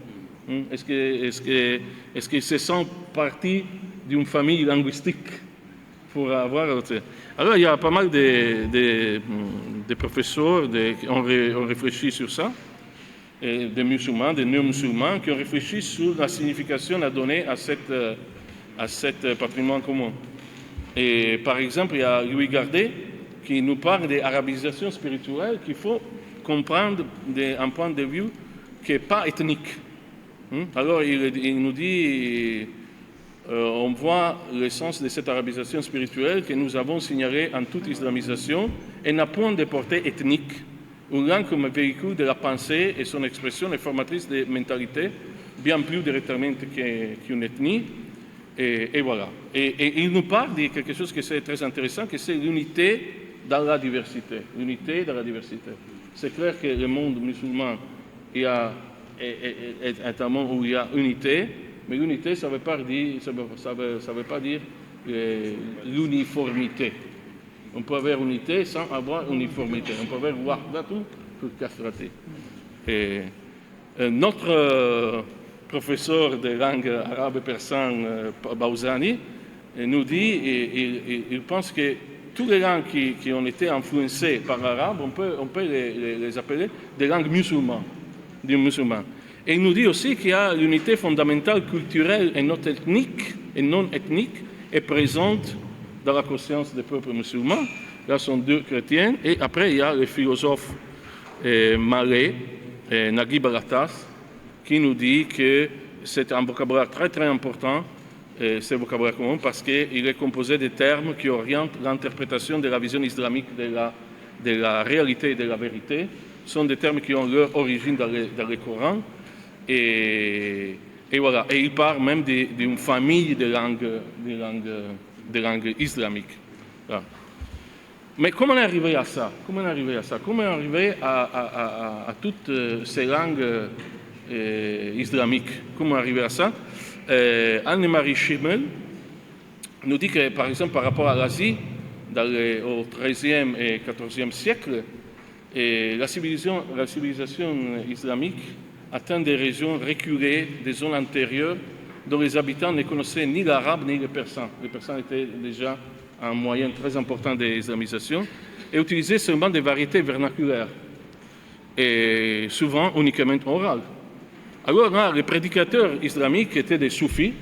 Est-ce qu'ils se sentent partie d'une famille linguistique pour avoir... Alors, il y a pas mal de professeurs qui ont réfléchi sur ça, et des musulmans, des non-musulmans, qui ont réfléchi sur la signification à donner à cet patrimoine commun. Et par exemple, il y a Louis Gardet qui nous parle d'arabisation spirituelle qu'il faut comprendre d'un point de vue qui n'est pas ethnique. Alors, il nous dit, on voit le sens de cette arabisation spirituelle que nous avons signalée en toute islamisation et n'a point de portée ethnique. Une langue comme véhicule de la pensée et son expression est formatrice de mentalité, bien plus déterminante qu'une ethnie. Et voilà. Et il nous parle de quelque chose qui est très intéressant, que c'est l'unité dans la diversité. L'unité dans la diversité. C'est clair que le monde musulman est un monde où il y a unité, mais l'unité, ça ne veut pas dire l'uniformité. On peut avoir unité sans avoir uniformité. On peut avoir wahdatou pour kathrati. Et notre professeur de langue arabe et persane, Baouzani, nous dit, et il pense que toutes les langues qui ont été influencées par l'arabe, on peut les appeler des langues musulmanes. Et il nous dit aussi qu'il y a l'unité fondamentale culturelle et non ethnique est présente dans la conscience des peuples musulmans. Là sont deux chrétiens. Et après, il y a le philosophe malais, Naguib Alatas, qui nous dit que c'est un vocabulaire très très important, ce vocabulaire commun, parce qu'il est composé de termes qui orientent l'interprétation de la vision islamique de la réalité et de la vérité. Ce sont des termes qui ont leur origine dans le Coran. Et voilà. Et il parle même d'une famille de langues islamiques. Voilà. Mais comment on est arrivé à ça? Comment on est arrivé à toutes ces langues islamiques? Comment on est arrivé à ça? Anne-Marie Schimmel nous dit que, par exemple, par rapport à l'Asie, au XIIIe et XIVe siècle, la civilisation islamique atteint des régions reculées, des zones antérieures, dont les habitants ne connaissaient ni l'arabe ni le persan. Le persan était déjà un moyen très important d'islamisation et utilisait seulement des variétés vernaculaires et souvent uniquement orales. Alors là, les prédicateurs islamiques étaient des soufis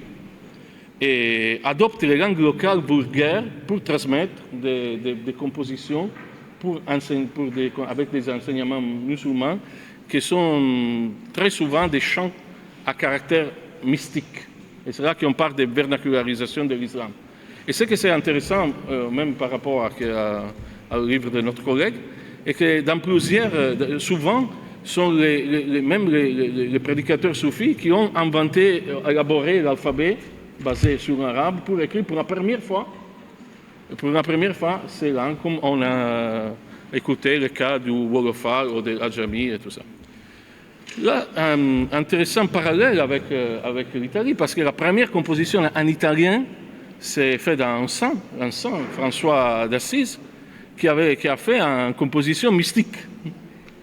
et adoptent les langues locales vulgaires pour transmettre des compositions avec des enseignements musulmans qui sont très souvent des chants à caractère mystique. Et c'est là qu'on parle de vernacularisation de l'islam. Et ce que c'est intéressant, même par rapport au livre de notre collègue, est que dans plusieurs, souvent, sont même les prédicateurs soufis qui ont élaboré l'alphabet basé sur l'arabe pour écrire pour la première fois ces langues, comme on a écouté le cas du Wolofal ou de l'Adjami et tout ça. Là, un intéressant parallèle avec l'Italie, parce que la première composition en italien s'est faite dans un saint, François d'Assise, qui a fait une composition mystique,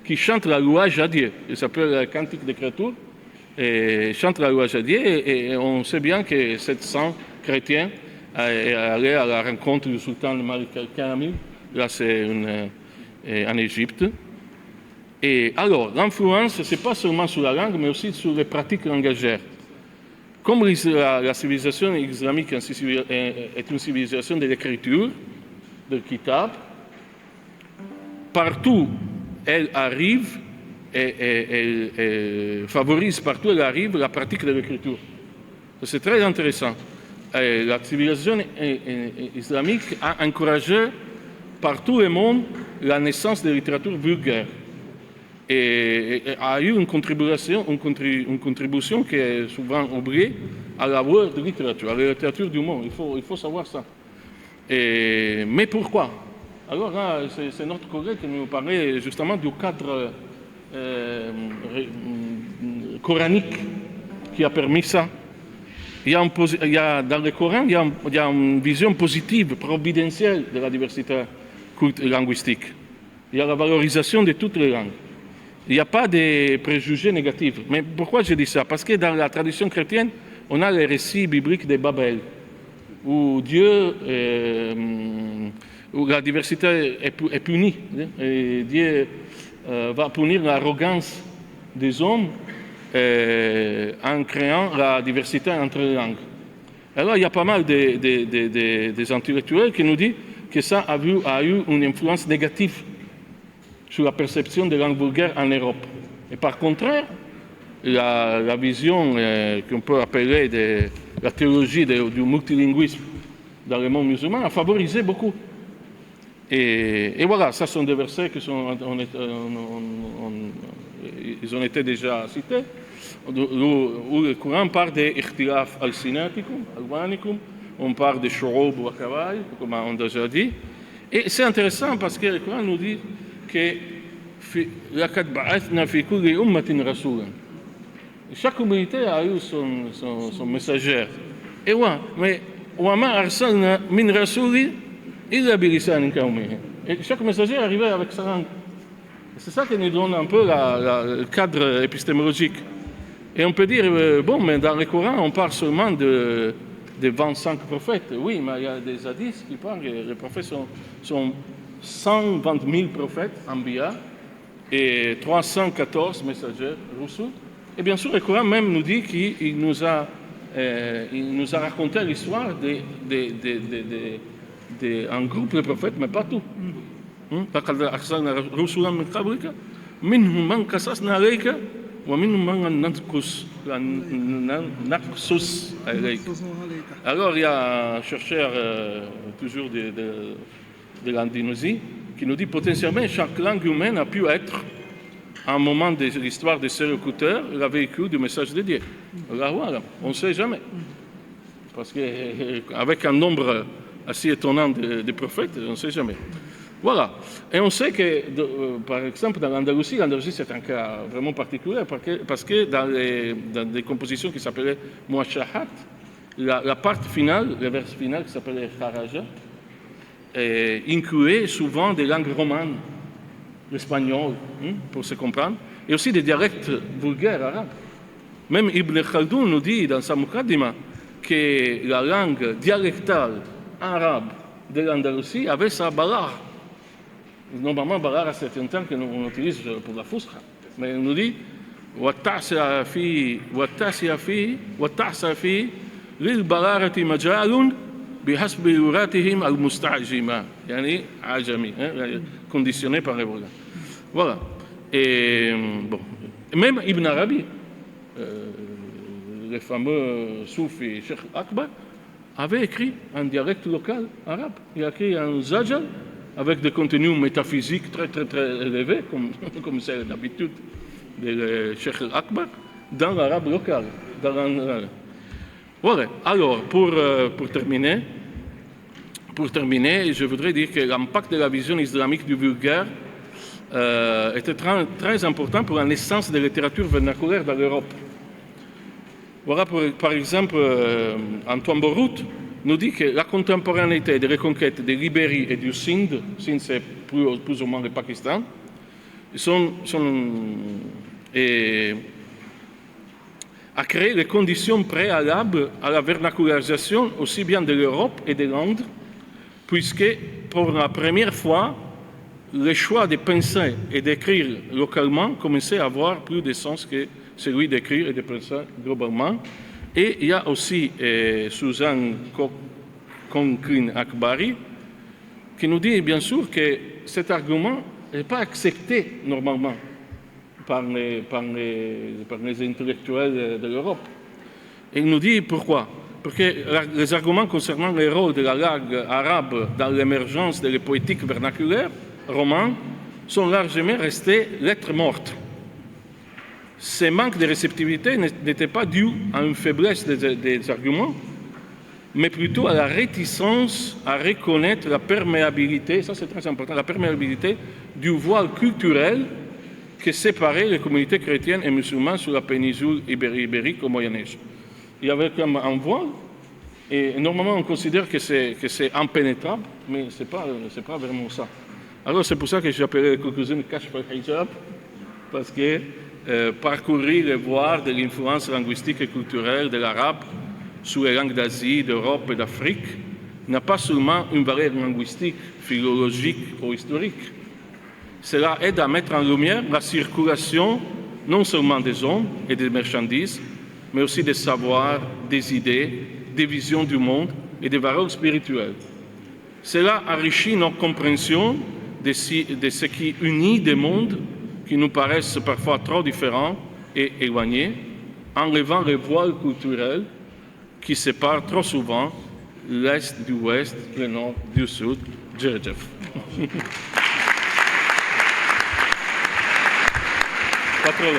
qui chante la louange à Dieu. Il s'appelle Cantique des Créatures, et chante la louange à Dieu, et on sait bien que cette saint chrétien est allé à la rencontre du sultan Malik Kamil, là c'est en Égypte. Et alors, l'influence, ce n'est pas seulement sur la langue, mais aussi sur les pratiques langagières. Comme la civilisation islamique est une civilisation de l'écriture, de kitab, partout elle arrive et favorise partout elle arrive la pratique de l'écriture. C'est très intéressant. La civilisation islamique a encouragé par tout le monde la naissance de la littérature vulgaire. Et a eu une contribution qui est souvent oubliée à la world literature, à la littérature du monde. Il faut savoir ça. Mais pourquoi? Alors là, c'est notre collègue qui nous parlait justement du cadre coranique qui a permis ça. Dans le Coran, il y a une vision positive, providentielle de la diversité linguistique. Il y a la valorisation de toutes les langues. il n'y a pas de préjugés négatifs. Mais pourquoi je dis ça? Parce que dans la tradition chrétienne, on a les récits bibliques de Babel, où Dieu, où la diversité est punie. Et Dieu va punir l'arrogance des hommes en créant la diversité entre les langues. Alors il y a pas mal des intellectuels qui nous disent que ça a eu une influence négative sur la perception des langues vulgaires en Europe. Et par contraire, la vision qu'on peut appeler la théologie du multilinguisme dans le monde musulman a favorisé beaucoup. Et voilà, ça sont des versets qui ils ont été déjà cités, où le Coran parle d'Ikhtilaf al-Sinatikum, al-Wanikum, on parle de Shu'ub wa Kawaï, comme on a déjà dit. Et c'est intéressant parce que le Coran nous dit que لَقَدْ بَعَثْنَا فِي كُلِّ أُمَّةٍ رَسُولًا. Chaque communauté a eu son messager. Et ouais, mais وَمَا أَرْسَلْنَا مِنْ رَسُولٍ إِلَّا بِلِسَانٍ قَوْمِهِ. Et chaque messager arrivait avec sa langue. C'est ça qui nous donne un peu le cadre épistémologique. Et on peut dire, bon, mais dans le Coran, on parle seulement de 25 prophètes. Oui, mais il y a des hadiths qui parlent que les prophètes sont 120 000 prophètes, Anbiya, et 314 messagers, Rusul. Et bien sûr, le Coran même nous dit qu'il nous a raconté l'histoire d'un groupe de prophètes, mais pas tout. لقد أرسلنا رسلا من قبلك منهم من قصصنا عليك ومنهم من نقصص عليك. Alors il y a un chercheur toujours de l'Indonésie qui nous dit potentiellement chaque langue humaine a pu être à un moment de l'histoire des sélecuteurs le véhicule du message de Dieu. Alors voilà, on ne sait jamais. Parce qu'avec un nombre assez étonnant de prophètes, on ne sait jamais. Voilà. Et on sait que, par exemple, dans l'Andalousie c'est un cas vraiment particulier parce que dans des compositions qui s'appelaient Muashahat, la part finale, le vers final qui s'appelait Kharaja, incluait souvent des langues romanes, l'espagnol, pour se comprendre, et aussi des dialectes vulgaires arabes. Même Ibn Khaldoun nous dit dans sa Muqaddima que la langue dialectale arabe de l'Andalousie avait sa balar. Normalement, balar, c'est un terme qu'on utilise pour la fusqa. Mais il nous dit وَالتَّعْسَى فِي لِلْبَلَارَةِ مَجَالٌ بِحَسْبِ لُغَاتِهِمْ الْمُسْتَعْجِمَةِ يعني عجمي, conditionné par les volants. Voilà. Et bon, même Ibn Arabi, le fameux soufi Cheikh Akbar, avait écrit un dialecte local arabe. Il a écrit un zajal avec des contenus métaphysiques très, très, très élevés, comme c'est l'habitude de Cheikh Akbar, dans l'arabe local. Voilà. Alors, pour terminer, je voudrais dire que l'impact de la vision islamique du vulgaire était très important pour la naissance de la littérature vernaculaire dans l'Europe. Voilà, par exemple, Antoine Borout nous dit que la contemporanéité des reconquêtes de l'Ibérie et du Sindh, Sindh c'est plus ou moins le Pakistan, a créé les conditions préalables à la vernacularisation aussi bien de l'Europe et de l'Inde, puisque pour la première fois, le choix de penser et d'écrire localement commençait à avoir plus de sens que celui d'écrire et de penser globalement. Et il y a aussi Suzanne Conklin Akbari qui nous dit bien sûr que cet argument n'est pas accepté normalement par les intellectuels de l'Europe. Et il nous dit pourquoi. Parce que les arguments concernant le rôle de la langue arabe dans l'émergence de la poétique vernaculaire romane sont largement restés lettres mortes. Ce manque de réceptivité n'était pas dû à une faiblesse des arguments, mais plutôt à la réticence à reconnaître la perméabilité, ça c'est très important, la perméabilité du voile culturel qui séparait les communautés chrétiennes et musulmanes sur la péninsule ibérique au Moyen-Âge. Il y avait comme un voile, et normalement on considère que c'est impénétrable, mais ce n'est pas vraiment ça. Alors c'est pour ça que j'ai appelé les conclusions de Kashf al-Hijab, parce que parcourir et voir de l'influence linguistique et culturelle de l'arabe sur les langues d'Asie, d'Europe et d'Afrique n'a pas seulement une valeur linguistique, philologique ou historique. Cela aide à mettre en lumière la circulation non seulement des hommes et des marchandises, mais aussi des savoirs, des idées, des visions du monde et des valeurs spirituelles. Cela enrichit notre compréhension de ce qui unit des mondes qui nous paraissent parfois trop différents et éloignés, en levant les voiles culturels qui séparent trop souvent l'Est du Ouest, le Nord du Sud. Djerejef. Pas trop long.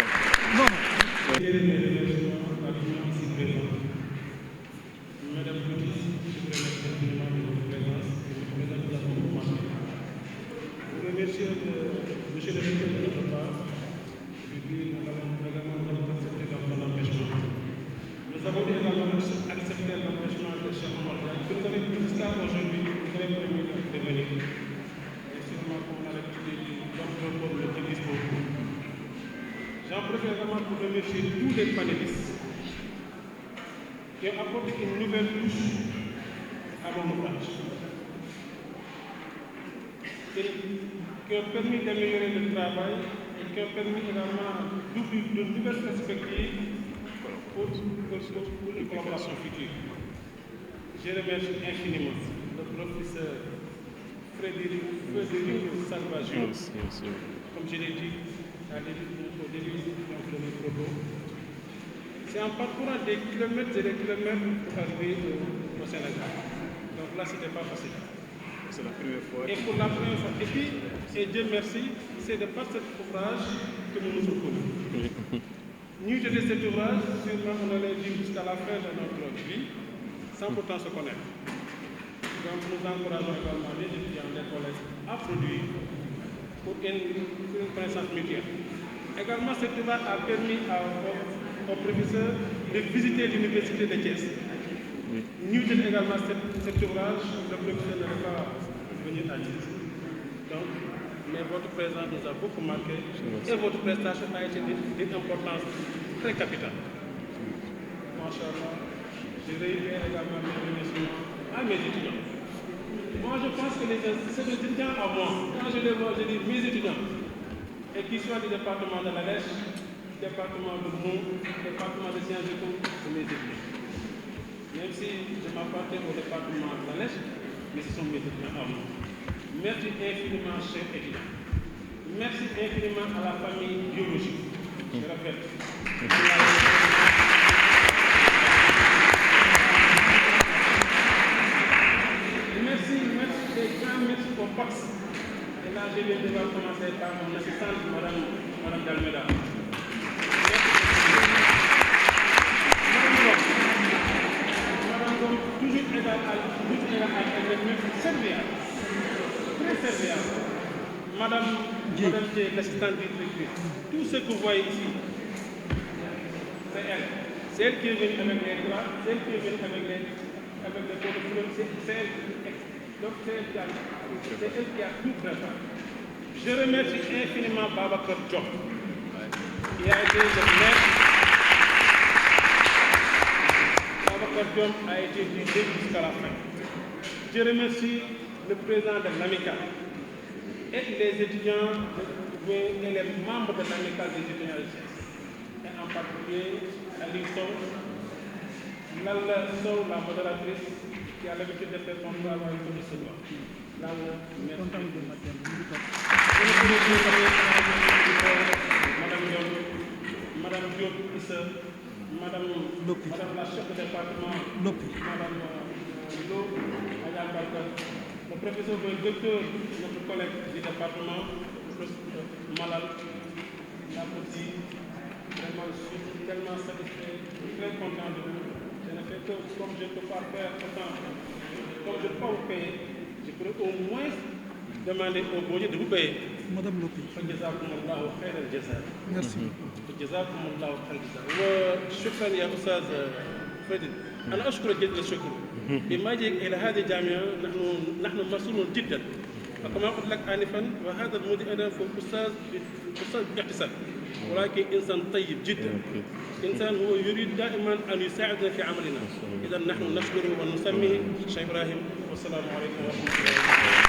J'en profite également pour remercier tous les panélistes qui ont apporté une nouvelle touche à mon ouvrage, qui ont permis d'améliorer le travail et qui ont permis également d'ouvrir de nouvelles perspectives pour les collaborations futures. Je remercie infiniment le professeur Frédéric Salvaggio, comme je l'ai dit au début de mon propos. C'est en parcourant des kilomètres et des kilomètres pour arriver au Sénégal. Donc là, ce n'était pas facile. C'est la première fois. Et pour la première fois. Et puis, et Dieu merci, c'est de par cet ouvrage que nous nous sommes connus. Nous de cet ouvrage, sûrement on allait vivre jusqu'à la fin de notre vie, sans pourtant se connaître. Donc nous encourageons également les étudiants des collèges à produire pour une connaissance mutuelle. Également, cet ouvrage a permis aux professeurs de visiter l'université de Thiès. Nous avons également cet ouvrage, le professeur n'allait pas venir à Thiès. Donc, mais votre présence nous a beaucoup marqué et votre prestation a été d'une importance très capitale. Machallah, je réitère également mes remerciements à mes étudiants. Moi, je pense que c'est des étudiants à moi. Quand je les vois, je dis mes étudiants. Et qu'ils soient du département de la Lèche, département de Mont, département de Sciences et tout, c'est mes étudiants. Même si je m'appartiens au département de la Lèche, mais ce sont mes étudiants à moi. Merci infiniment, chers étudiants. Merci infiniment à la famille biologique. Je répète. Merci pour Pax. Et là, je viens de commencer par mon assistante, Madame Dalmeda. Madame Gom, toujours égale à elle, serviable, très serviable. Madame Thier, l'assistante directrice, tout ce que vous voyez ici, c'est elle. C'est elle qui est venue avec les droits, c'est elle qui est venue avec les codes, c'est elle. Donc c'est elle qui a tout préparé. Je remercie infiniment Babacar Diop, qui a été le maire. Babacar Diop a été du début jusqu'à la fin. Je remercie le président de l'AMICAL et les étudiants et les membres de l'AMICAL des étudiants de Thiès. Et en particulier Ali Sow, Lalla Sow, la modératrice, qui a l'habitude de faire son travail comme ce soir. Madame Diop, Madame la chef de département, Madame Lo, le professeur de docteur, notre collègue du département, Malal, la petite, vraiment, je suis tellement satisfait, très content de vous. Je ne fais que, comme je ne peux pas faire autant, comme je ne peux pas vous payer, je pourrais au moins demander au bon Dieu de vous payer. Madame Lopi. Merci. جزاكم الله خير الجزاء. وشكرا يا استاذ فادي. انا اشكرك جزيل الشكر. بما جئت الى هذه الجامعه نحن مسؤولون جدا. وكما قلت لك انفا وهذا المدير انا استاذ بالاقتصاد. ولكن إنسان طيب جدا إنسان هو يريد دائما أن يساعدنا في عملنا إذا نحن نشكره ونسميه شيخ إبراهيم والسلام عليكم ورحمة الله.